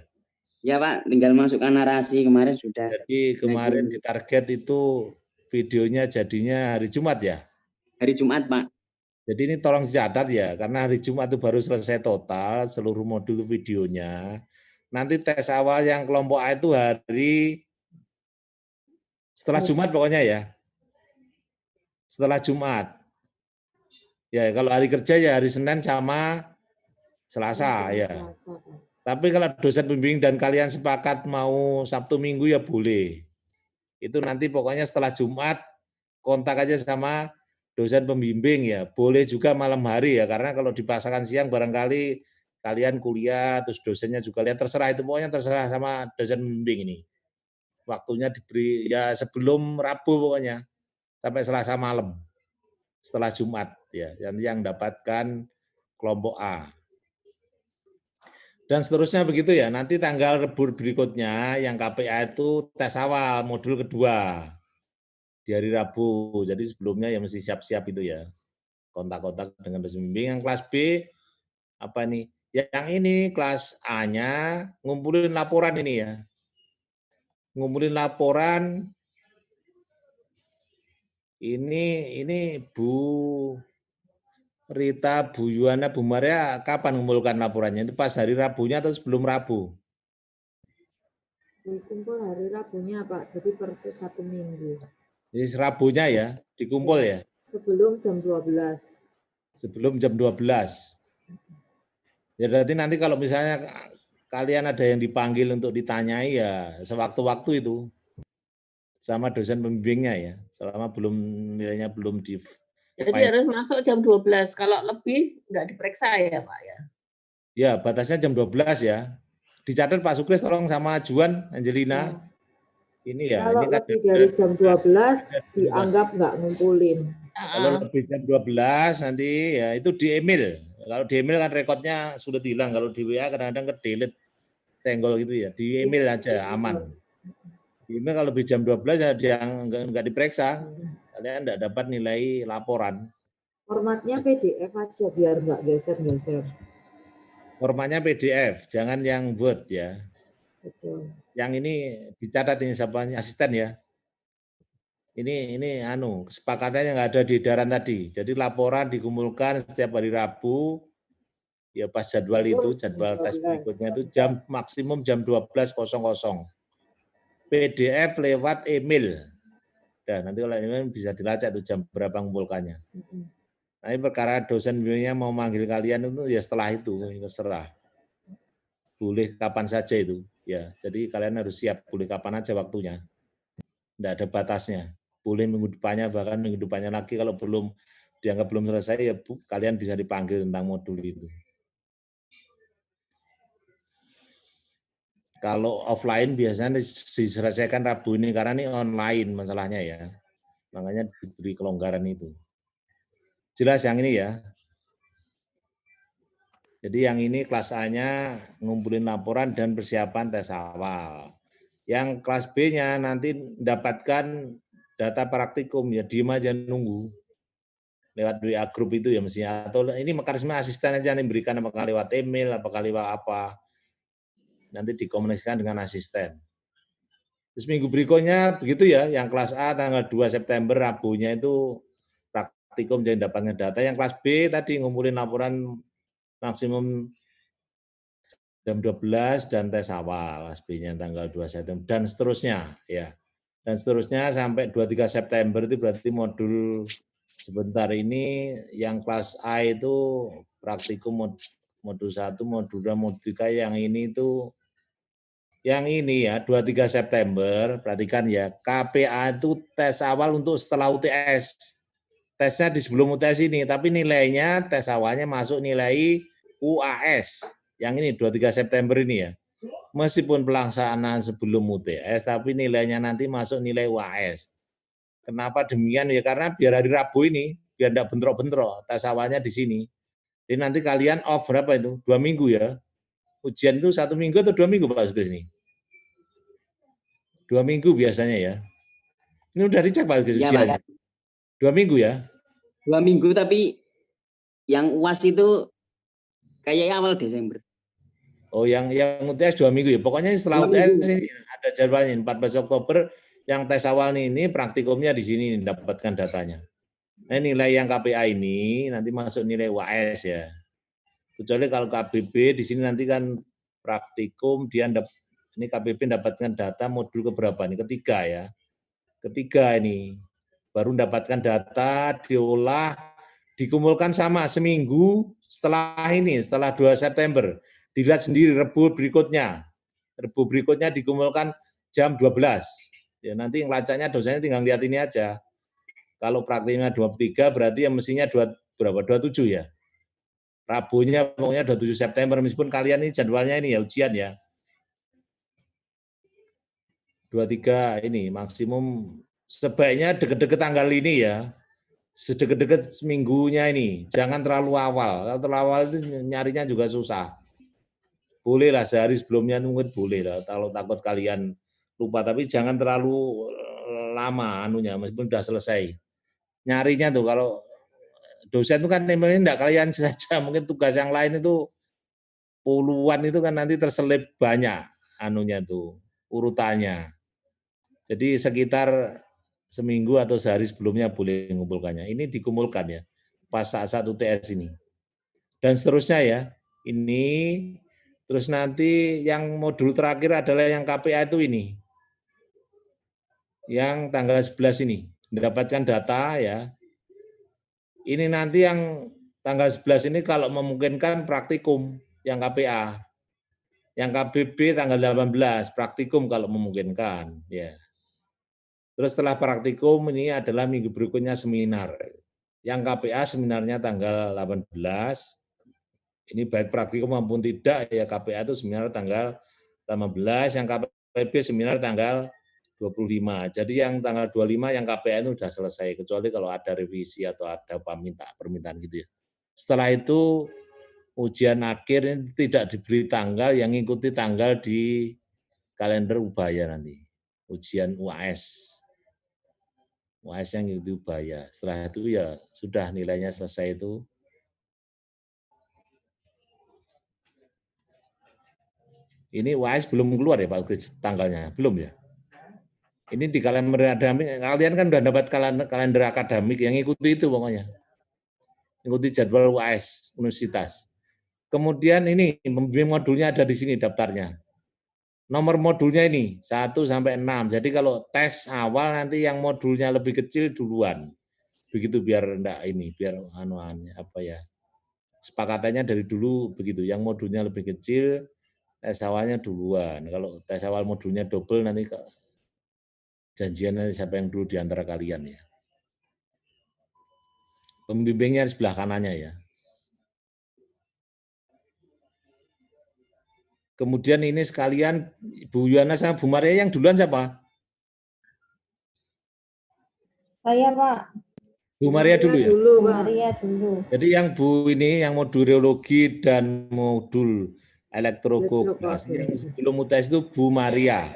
Ya, Pak, tinggal masukkan narasi kemarin sudah. Jadi kemarin ditarget itu videonya jadinya hari Jumat ya? Hari Jumat, Pak. Jadi ini tolong dicatat ya, karena hari Jumat itu baru selesai total seluruh modul videonya. Nanti tes awal yang kelompok A itu hari setelah Jumat pokoknya ya. Setelah Jumat. Ya, kalau hari kerja ya hari Senin sama Selasa ya. Selasa, Pak. Tapi kalau dosen pembimbing dan kalian sepakat mau Sabtu Minggu ya boleh. Itu nanti pokoknya setelah Jumat kontak aja sama dosen pembimbing ya. Boleh juga malam hari ya, karena kalau dipaksakan siang barangkali kalian kuliah, terus dosennya juga lihat, terserah itu pokoknya terserah sama dosen pembimbing ini. Waktunya diberi ya sebelum Rabu pokoknya, sampai Selasa malam, setelah Jumat ya, yang dapatkan kelompok A. Dan seterusnya begitu ya, nanti tanggal Rabu berikutnya yang KPA itu tes awal modul kedua di hari Rabu. Jadi sebelumnya ya mesti siap-siap itu ya. Kontak-kontak dengan dosen pembimbing. Yang kelas B apa nih? Yang ini kelas A-nya ngumpulin laporan ini ya. Ngumpulin laporan ini Bu Rita, Bu Yuwana, Bu Maria kapan ngumpulkan laporannya? Itu pas hari Rabunya atau sebelum Rabu? Dikumpul hari Rabunya, Pak. Jadi persis 1 minggu. Jadi Rabunya ya, dikumpul ya? Sebelum jam 12. Sebelum jam 12. Ya berarti nanti kalau misalnya kalian ada yang dipanggil untuk ditanyai ya sewaktu-waktu itu sama dosen pembimbingnya ya, selama nilainya belum di. Jadi harus masuk jam 12. Kalau lebih nggak diperiksa ya Pak ya? Ya batasnya jam 12 ya. Dicatat Pak Sukris tolong sama Juan, Angelina. Ini ya. Kalau ini kan lebih dari jam 12 dianggap nggak ngumpulin. Kalau lebih jam 12 nanti ya itu di email. Kalau di email kan rekodnya sudah hilang. Kalau di WA kadang-kadang ke-delete, tenggol gitu ya. Di email aja aman. Di email kalau lebih jam 12 ya dia nggak diperiksa. Kalian nggak dapat nilai laporan. Formatnya PDF aja biar nggak geser-geser. Formatnya PDF, jangan yang Word ya. Betul. Yang ini dicatat ini siapa asisten ya. Ini kesepakatannya nggak ada di edaran tadi. Jadi laporan dikumpulkan setiap hari Rabu. Ya pas jadwal itu, jadwal tes berikutnya itu maksimum jam 12.00. PDF lewat email. Dan nanti kalau email bisa dilacak tuh jam berapa mengumpulkannya. Nanti perkara dosen bimbingnya mau manggil kalian itu ya setelah itu terserah. Boleh kapan saja itu. Ya, jadi kalian harus siap boleh kapan aja waktunya. Tidak ada batasnya. Boleh minggu depannya, bahkan minggu depannya lagi kalau dianggap belum selesai ya kalian bisa dipanggil tentang modul itu. Kalau offline biasanya diselesaikan Rabu ini karena ini online masalahnya ya. Makanya diberi kelonggaran itu. Jelas yang ini ya. Jadi yang ini kelas A-nya ngumpulin laporan dan persiapan tes awal. Yang kelas B-nya nanti mendapatkan data praktikum ya diem aja nunggu. Lewat WA group itu ya mestinya. Atau ini mekanisme asisten aja nih berikan apakah lewat email, apakah lewat apa. Nanti dikomunikasikan dengan asisten. Terus minggu berikutnya begitu ya, yang kelas A tanggal 2 September Rabunya itu praktikum jadi dapatnya data. Yang kelas B tadi ngumpulin laporan maksimum jam 12 dan tes awal kelas B-nya tanggal 2 September dan seterusnya ya. Dan seterusnya sampai 23 September itu berarti modul sebentar ini yang kelas A itu praktikum modul 1, modul 2, modul 3 yang ini itu yang ini ya 23 September, perhatikan ya, KPA itu tes awal untuk setelah UTS. Tesnya di sebelum UTS ini, tapi nilainya tes awalnya masuk nilai UAS. Yang ini 23 September ini ya. Meskipun pelaksanaan sebelum UTS, tapi nilainya nanti masuk nilai UAS. Kenapa demikian? Ya karena biar hari Rabu ini, biar tidak bentrok-bentrok, tes awalnya di sini. Jadi nanti kalian off berapa itu? 2 minggu ya. Ujian itu 1 minggu atau 2 minggu Pak Sugeng ini? 2 minggu biasanya ya. Ini udah dicek Pak Sugeng ujiannya? 2 minggu ya? 2 minggu tapi yang UAS itu kayak awal Desember. Oh yang UTS 2 minggu ya. Pokoknya setelah UTS ini ada jadwalnya 14 Oktober yang tes awal ini praktikumnya di sini dapatkan datanya. Nah, nilai yang KPA ini nanti masuk nilai UAS ya. Kecuali kalau KBB di sini nanti kan praktikum dia ini KBB mendapatkan data modul keberapa nih? Ketiga ya. Ketiga ini baru mendapatkan data, diolah, dikumpulkan sama seminggu setelah ini, setelah 2 September. Dilihat sendiri Rebu berikutnya. Rebu berikutnya dikumpulkan jam 12. Ya, nanti ngelacaknya dosennya tinggal lihat ini aja. Kalau praktiknya 23 berarti yang mestinya berapa? 27 ya. Rabunya pokoknya 27 September meskipun kalian ini jadwalnya ini ya ujian ya. 23 ini maksimum sebaiknya deket-deket tanggal ini ya. Sedekat-dekat seminggunya ini. Jangan terlalu awal. Kalau terlalu awal itu nyarinya juga susah. Boleh lah sehari sebelumnya mungkin boleh lah. Kalau takut kalian lupa. Tapi jangan terlalu lama anunya meskipun sudah selesai. Nyarinya tuh kalau dosen itu kan emailnya enggak kalian saja, mungkin tugas yang lain itu puluhan itu kan nanti terselip banyak anunya tuh urutannya. Jadi sekitar seminggu atau sehari sebelumnya boleh mengumpulkannya. Ini dikumpulkan ya pas saat UTS ini. Dan seterusnya ya. Ini terus nanti yang modul terakhir adalah yang KPA itu ini. Yang tanggal 11 ini mendapatkan data ya. Ini nanti yang tanggal 11 ini kalau memungkinkan praktikum yang KPA. Yang KBB tanggal 18 praktikum kalau memungkinkan ya. Terus setelah praktikum ini adalah minggu berikutnya seminar. Yang KPA seminarnya tanggal 18. Ini baik praktikum maupun tidak ya KPA itu seminar tanggal 18, yang KPB seminar tanggal 25. Jadi yang tanggal 25 yang KPA itu sudah selesai, kecuali kalau ada revisi atau ada permintaan gitu ya. Setelah itu ujian akhir ini tidak diberi tanggal, yang ngikuti tanggal di kalender Ubaya nanti. Ujian UAS. UAS yang ngikuti Ubaya. Setelah itu ya sudah nilainya selesai itu. Ini UAS belum keluar ya Pak Ukris tanggalnya? Belum ya? Ini di kalender akademik, kalian kan sudah dapat kalender akademik yang ikuti itu pokoknya. Ikuti jadwal UAS universitas. Kemudian ini pembimbing modulnya ada di sini daftarnya. Nomor modulnya ini 1 sampai 6. Jadi kalau tes awal nanti yang modulnya lebih kecil duluan. Begitu biar enggak ini, biar apa ya. Sepakatannya dari dulu begitu. Yang modulnya lebih kecil tes awalnya duluan. Kalau tes awal modulnya double nanti janjiannya siapa yang dulu di antara kalian ya. Pembimbingnya di sebelah kanannya ya. Kemudian ini sekalian Bu Yuana sama Bu Maria yang duluan siapa? Saya Pak. Bu Maria dulu ya? Bu Maria dulu. Jadi yang Bu ini yang modul reologi dan modul elektrokoagulasi yang sebelum UTS itu Bu Maria.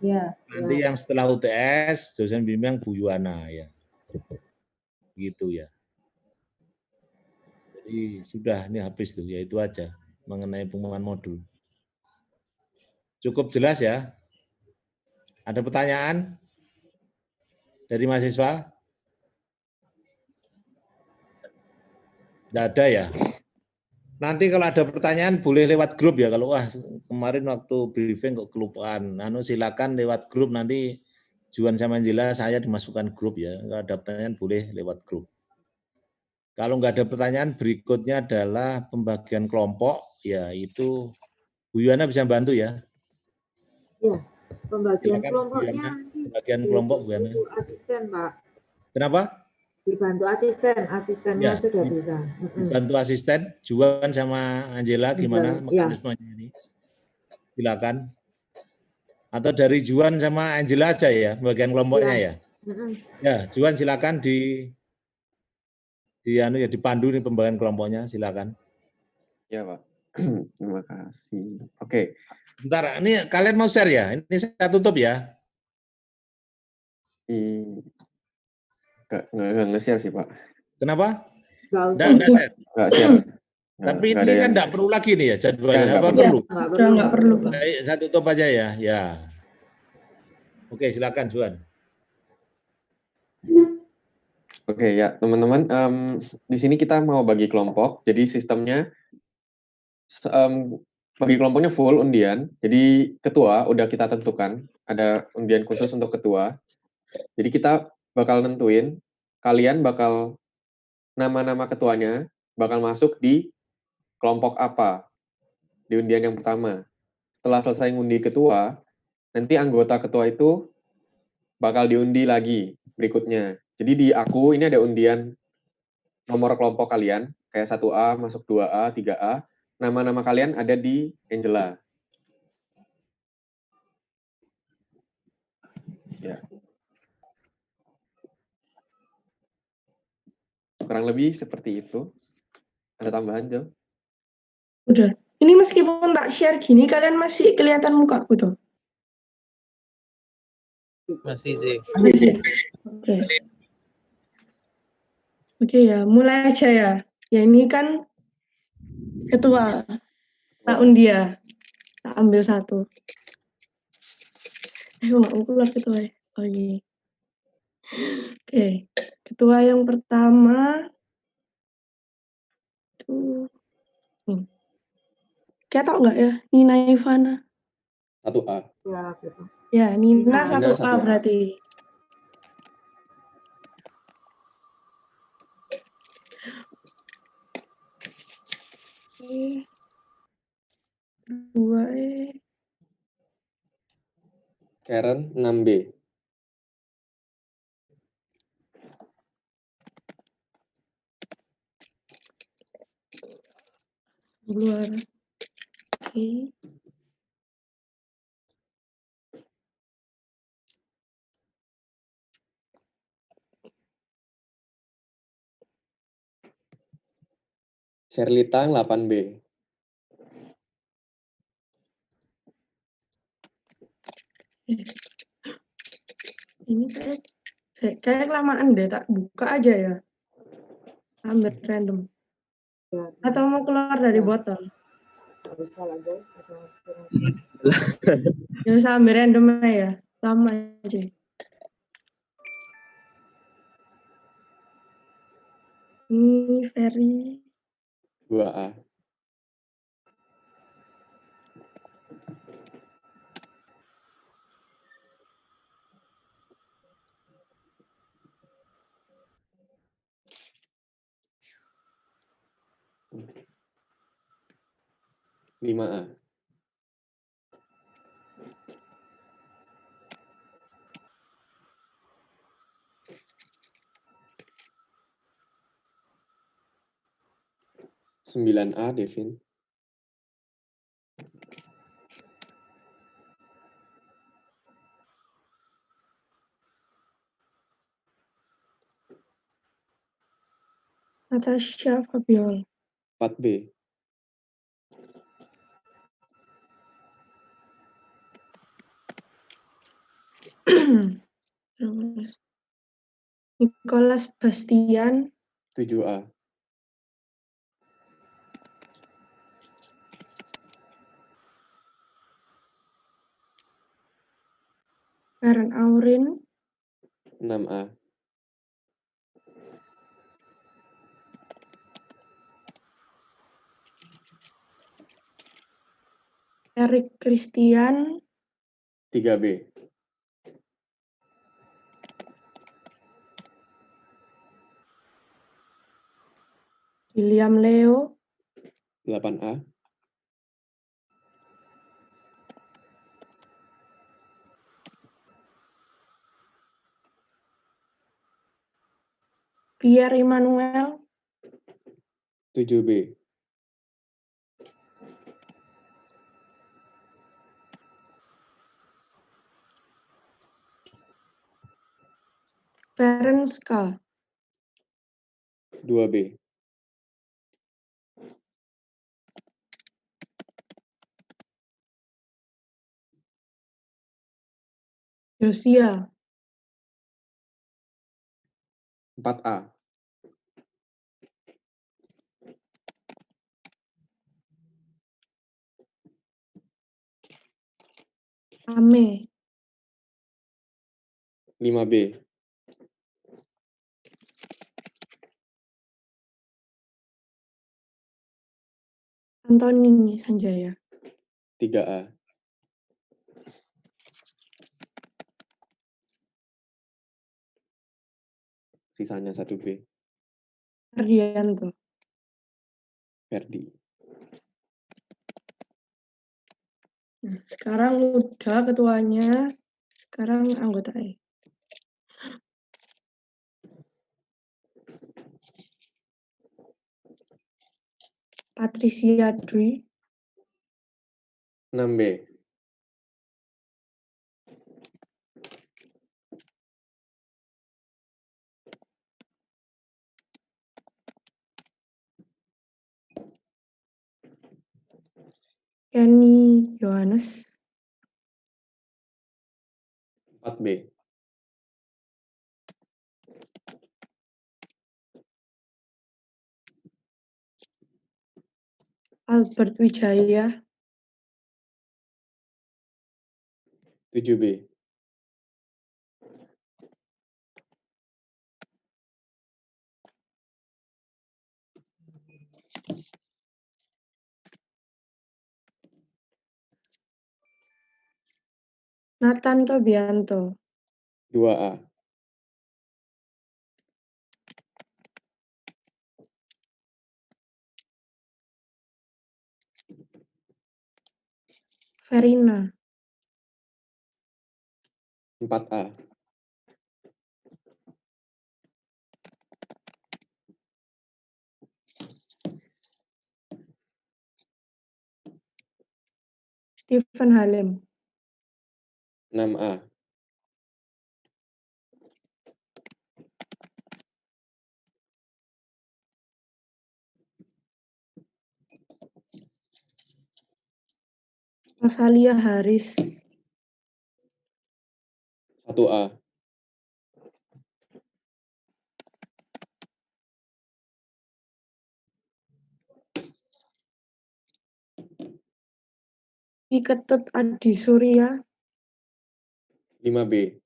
Ya. Nanti yang setelah UTS dosen bimbing Bu Yuana ya. Gitu ya. Jadi sudah ini habis tuh ya itu aja mengenai pengumuman modul. Cukup jelas ya? Ada pertanyaan dari mahasiswa? Tidak ada ya? Nanti kalau ada pertanyaan boleh lewat grup ya. Kalau wah kemarin waktu briefing kok kelupaan, silakan lewat grup nanti Juan sama Angela saya dimasukkan grup ya. Kalau ada pertanyaan boleh lewat grup. Kalau nggak ada pertanyaan berikutnya adalah pembagian kelompok, ya itu Bu Yuana bisa bantu ya. Ya, pembagian Silakan, kelompoknya Yuana. nanti Pembagian kelompok Bu Yuana. asisten Pak. Kenapa? Dibantu asistennya Ya, sudah bisa. Bantu asisten, Juan sama Angela gimana Ya. mekanismenya ini? Silakan. Atau dari Juan sama Angela aja ya, bagian kelompoknya ya. Ya, Juan silakan dipandu nih pembagian kelompoknya, silakan. Ya, Pak. Terima kasih. Oke. Bentar, ini kalian mau share ya? Ini saya tutup ya. Nggak nge-share sih, Pak. Kenapa? Nggak share. Tapi ini kan enggak perlu lagi nih ya jadwalnya. Ya, apa perlu? Nggak perlu, Pak. Baik, saya tutup aja ya. Ya. Oke, silakan Juan. Oke. Oke ya, teman-teman, di sini kita mau bagi kelompok. Jadi sistemnya bagi kelompoknya full undian. Jadi ketua udah kita tentukan, ada undian khusus untuk ketua. Jadi kita bakal nentuin kalian bakal nama-nama ketuanya bakal masuk di kelompok apa di undian yang pertama. Setelah selesai ngundi ketua, nanti anggota ketua itu bakal diundi lagi berikutnya. Jadi di aku ini ada undian nomor kelompok kalian, kayak 1A masuk 2A, 3A. Nama-nama kalian ada di Angela. Ya. Kurang lebih seperti itu. Ada tambahan, Jel? Udah. Ini meskipun tak share gini, kalian masih kelihatan mukaku tuh. Masih sih. Oke. Oke ya, mulai aja ya. Ya ini kan ketua. Tak undia. Tak ambil satu. Nggak mau keluar ketua ya. Oh iya. Oke. Ketua yang pertama. Tuh. Kayak tau nggak ya? Nina Ivana. 1A. Ya, gitu. Ya, Nina Nina. 1A 1A. berarti. Oke. 2E. Karen 6B. Keluar. Oke. Shirley Tang 8B. Ini kayak kelamaan deh, tak buka aja ya. Ambil random. Ya, Atau mau keluar dari Ya. botol? nggak bisa lah, guys. Ya usah ambil random aja ya. Lama aja. Ini Ferry. 2A. Lima A. Sembilan A, Devin. Natasha Fabiol. 4B. Nicholas Bastian. 7A. Karen Aurin. 6A. Eric Christian. 3B. William Leo. 8A. Pierre Emmanuel. 7B. Ferenska. 2B. Yosia. 4A. Ame. 5B. Antoni Sanjaya. 3A. Sisanya 1B. Ardianto. Ferdi. Nah, sekarang udah ketuanya, sekarang anggota E. Patricia Dwi. 6B. Kenny Yohanes. 4B. Albert Wijaya. 7B. Nathan Tobianto. 2A. Verina. 4A. Stephen Halim. 6A. Rosalia Haris. 1A. Ketut Adi Surya. 5B.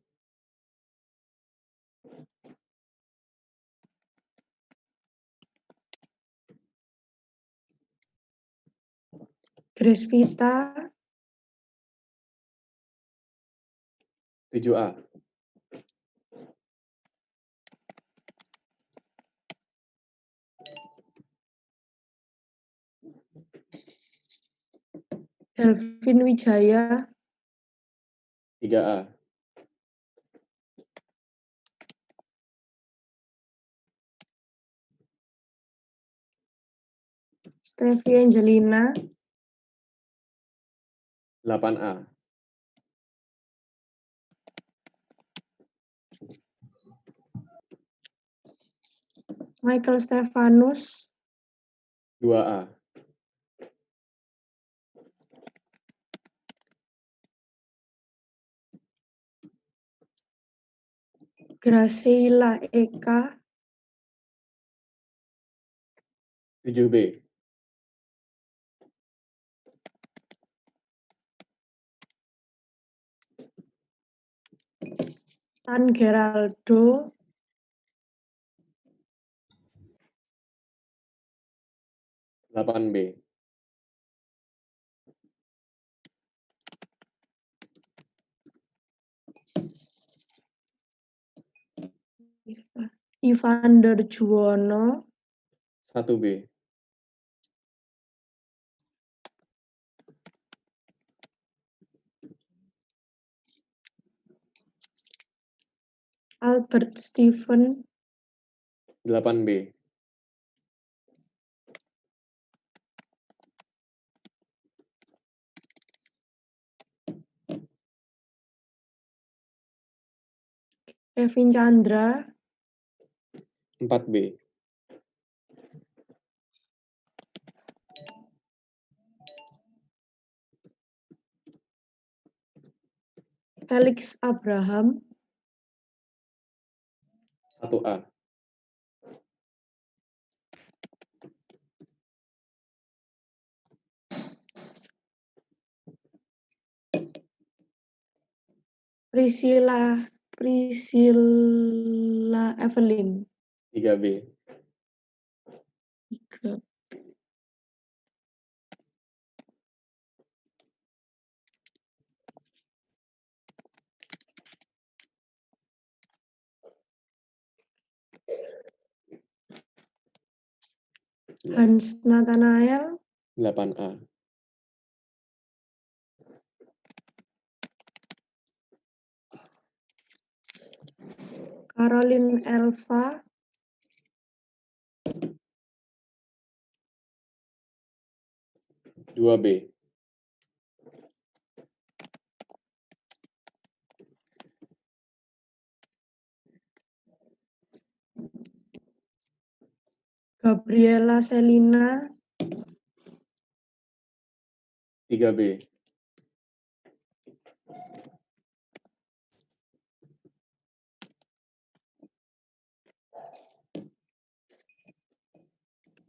Grace Vita. 7A. Delvin Wijaya. 3A. Steffi Angelina. 8A. Michael Stefanus. 2A. Graciela Eka. 7B. Tan Geraldo. 8B. Ivander Juwono. 1B. Albert Stephen. 8B. Kevin Chandra. 4B. Felix Abraham. 1A. Priscilla Evelyn. 3B. 3. Hans Nathanael, 8A. Caroline Elva, 2B. Gabriela Selina, 3B.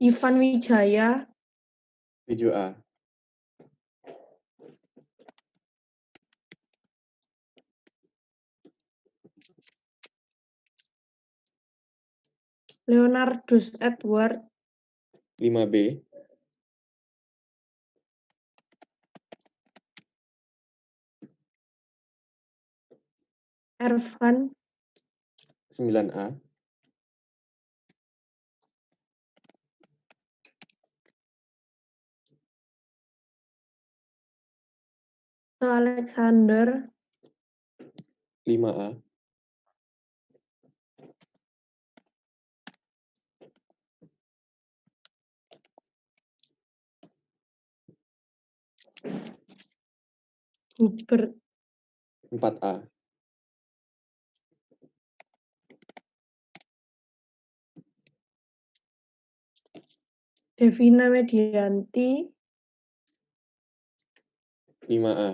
Ivan Wijaya, 7A. Leonardus Edward, 5B. Ervan, 9A. Alexander, 5A. Hubert, 4A. Devina Medianti, 5A.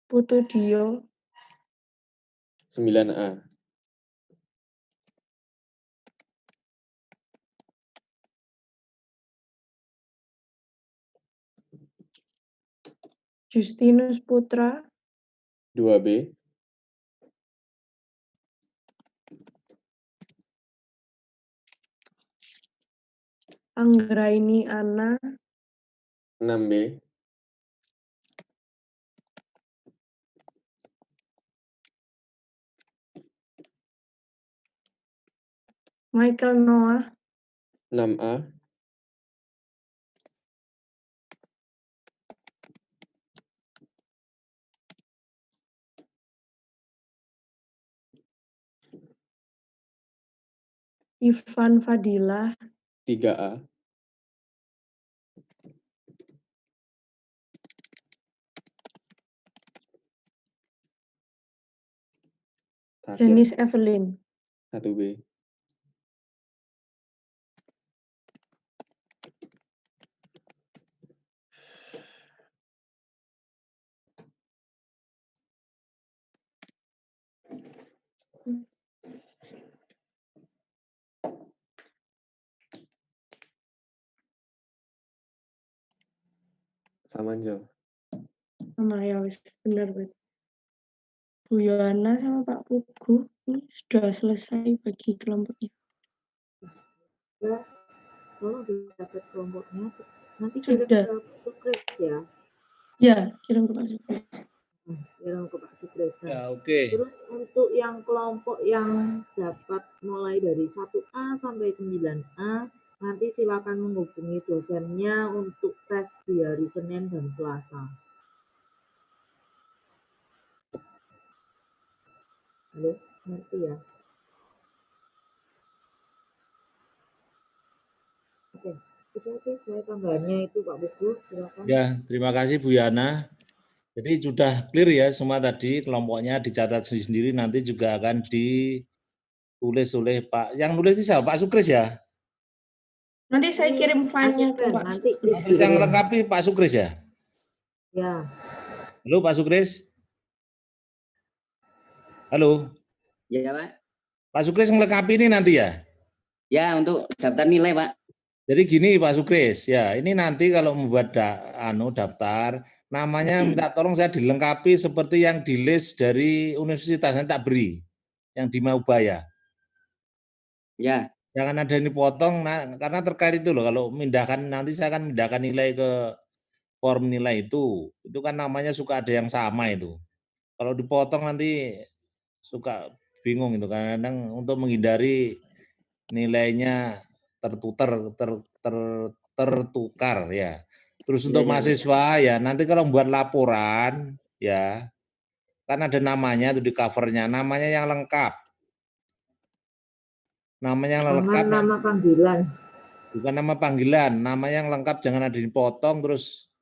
Putu Dio, 9A. Justinus Putra, 2B. Anggraini Anna, 6B. Michael Noah, 6A. Ivan Fadilah, 3A. Terakhir, Dennis Evelyn, 1B. Sama aja. sama ya wis benar Bet. Bu Yohana sama Pak Pugu ini sudah selesai bagi kelompoknya. Ya, tolong dicatat kelompoknya. Nanti kirim Sudah. ke Sukres ya. Ya, kirim ke Pak Sukri. Kirim ke Pak Sukres. Nah, Ya, oke. terus untuk yang kelompok yang dapat mulai dari 1A sampai 9A, nanti silakan menghubungi dosennya untuk tes di hari Senin dan Selasa. Halo, ngerti ya? Oke, itu sih saya tambahannya itu Pak Buku, silakan. Ya, terima kasih Bu Yana. Jadi sudah clear ya semua tadi, kelompoknya dicatat sendiri, nanti juga akan ditulis oleh Pak. Yang nulis ini siapa? Pak Sukris ya? Nanti saya kirim file-nya ke Asisten, Pak nanti Sukri. Terus yang lengkapi Pak Sukris ya? ya. Halo Pak Sukris? Halo? Ya, Pak. Pak Sukris ngelengkapi ini nanti ya? Ya, untuk daftar nilai, Pak. Jadi gini Pak Sukris, ya ini nanti kalau membuat daftar, namanya minta tolong saya dilengkapi seperti yang di list dari universitas yang tak beri, yang di Maubaya. Ya, Jangan ada yang dipotong, karena terkait itu loh, kalau mindahkan, nanti saya akan mindahkan nilai ke form nilai itu kan namanya suka ada yang sama itu. Kalau dipotong nanti suka bingung itu kadang untuk menghindari nilainya tertukar ya. Terus untuk mahasiswa ya nanti kalau buat laporan ya kan ada namanya itu di covernya, namanya yang lengkap. Namanya yang lengkap. Nama panggilan. Bukan nama panggilan, nama yang lengkap jangan ada dipotong terus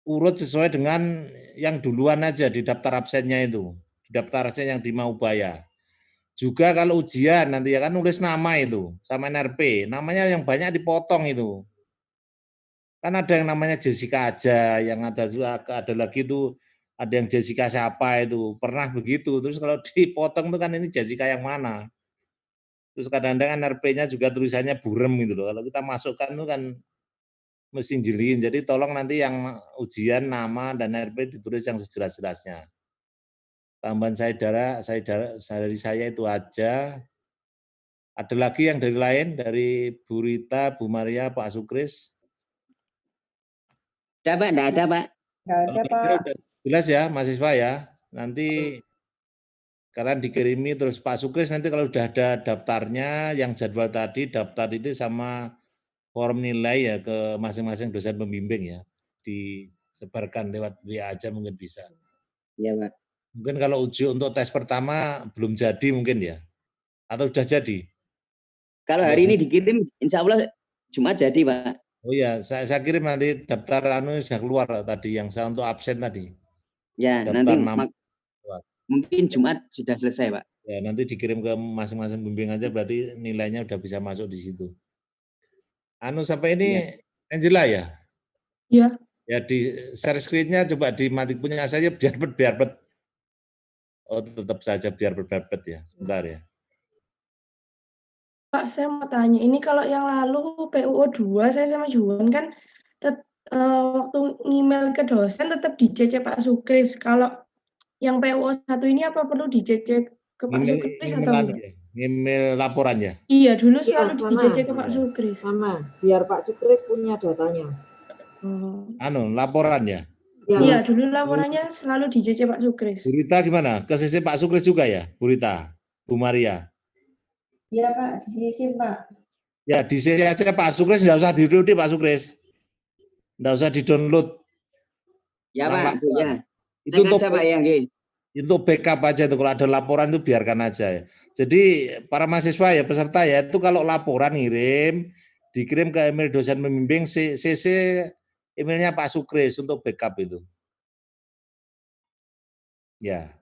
urut sesuai dengan yang duluan aja di daftar absennya itu. Di daftar absen yang di Maubaya. Juga kalau ujian nanti ya kan nulis nama itu sama NRP, namanya yang banyak dipotong itu. Kan ada yang namanya Jessica aja, yang ada lagi itu ada yang Jessica siapa itu, pernah begitu. Terus kalau dipotong itu kan ini Jessica yang mana? Terus kadang-kadang NRP-nya juga tulisannya burem gitu loh. Kalau kita masukkan itu kan mesti jeliin. Jadi tolong nanti yang ujian nama dan NRP ditulis yang sejelas-jelasnya. Tambahan dari saya itu aja. Ada lagi yang dari lain, dari Bu Rita, Bu Maria, Pak Sukris? Ada Pak, enggak ada Pak. Nggak ada, Pak. Jelas ya mahasiswa ya, nanti kalian dikirimi terus Pak Sukris nanti kalau sudah ada daftarnya, yang jadwal tadi, daftar itu sama form nilai ya ke masing-masing dosen pembimbing ya, disebarkan lewat WA aja mungkin bisa. Iya Pak. Mungkin kalau uji untuk tes pertama belum jadi mungkin ya, atau sudah jadi? Kalau hari ini dikirim, insya Allah Jumat jadi Pak. Oh iya, saya kirim nanti daftar sudah keluar tadi yang saya untuk absen tadi. Ya, Daftar nanti mungkin Jumat sudah selesai Pak. Ya nanti dikirim ke masing-masing bimbing aja berarti nilainya udah bisa masuk di situ. Sampai ini ya. Angela ya? Iya. Ya di share screen-nya coba dimati punya saya biar bet. Oh tetap saja biar berbet ya, sebentar ya. Pak, saya mau tanya, ini kalau yang lalu PUO 2 saya sama Juan kan waktu ngemail ke dosen tetap di CC Pak Sukris. Kalau yang PUO 1 ini apa perlu di CC ke Pak Sukris atau enggak? Ya? Ngemail laporan ya? Iya, dulu selalu di CC ke Pak Sukris. Sama, biar Pak Sukris punya datanya. Laporan ya? Iya, dulu laporannya selalu di CC Pak Sukris. Bu Rita gimana? Ke CC Pak Sukris juga ya, Bu Rita? Bu Maria? Iya Pak, di sini Pak. Ya di CC aja Pak Sukris, nggak usah di-download Pak Sukris. Nggak usah di-download. Ya Pak, ya. Itu untuk backup aja tuh, kalau ada laporan itu biarkan aja ya. Jadi para mahasiswa ya peserta ya itu kalau laporan dikirim ke email dosen pembimbing CC emailnya Pak Sukris untuk backup itu. Ya.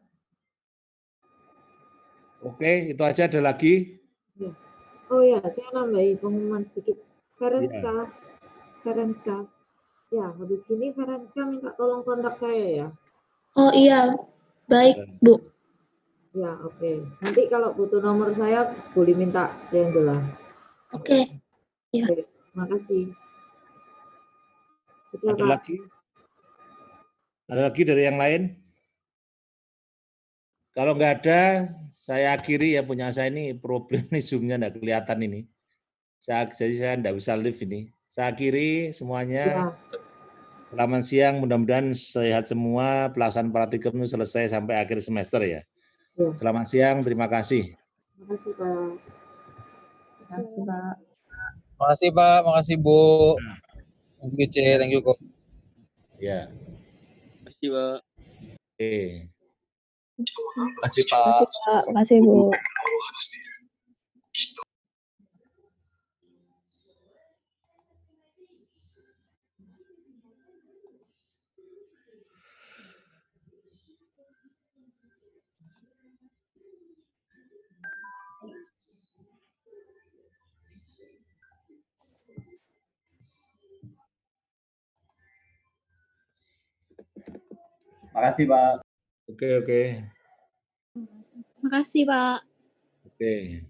Oke, itu aja. Ada lagi? Ya. Oh ya, saya nambahi pengumuman sedikit. Ferenska. Ya, habis ini Ferenska minta tolong kontak saya ya. Oh iya, baik Bu. Ya, oke. Nanti kalau butuh nomor saya boleh minta Cendela. Oke. Ya. Oke, makasih. Sudah, Ada Pak. lagi? Ada lagi dari yang lain? Kalau nggak ada, saya akhiri ya, punya saya ini problem nih Zoom-nya nggak kelihatan ini. Jadi saya nggak bisa live ini. Saya akhiri semuanya. Ya. Selamat siang, mudah-mudahan sehat semua, pelaksanaan praktikum itu selesai sampai akhir semester ya. Selamat siang, terima kasih. Terima kasih Pak. Terima kasih Pak. Makasih Pak, makasih Bu. Thank you, C. Thank you, Kok. Ya. Makasih Pak. Oke. Makasih Pak. Makasih Bu. Makasih Pak. Oke. Makasih Pak. Oke.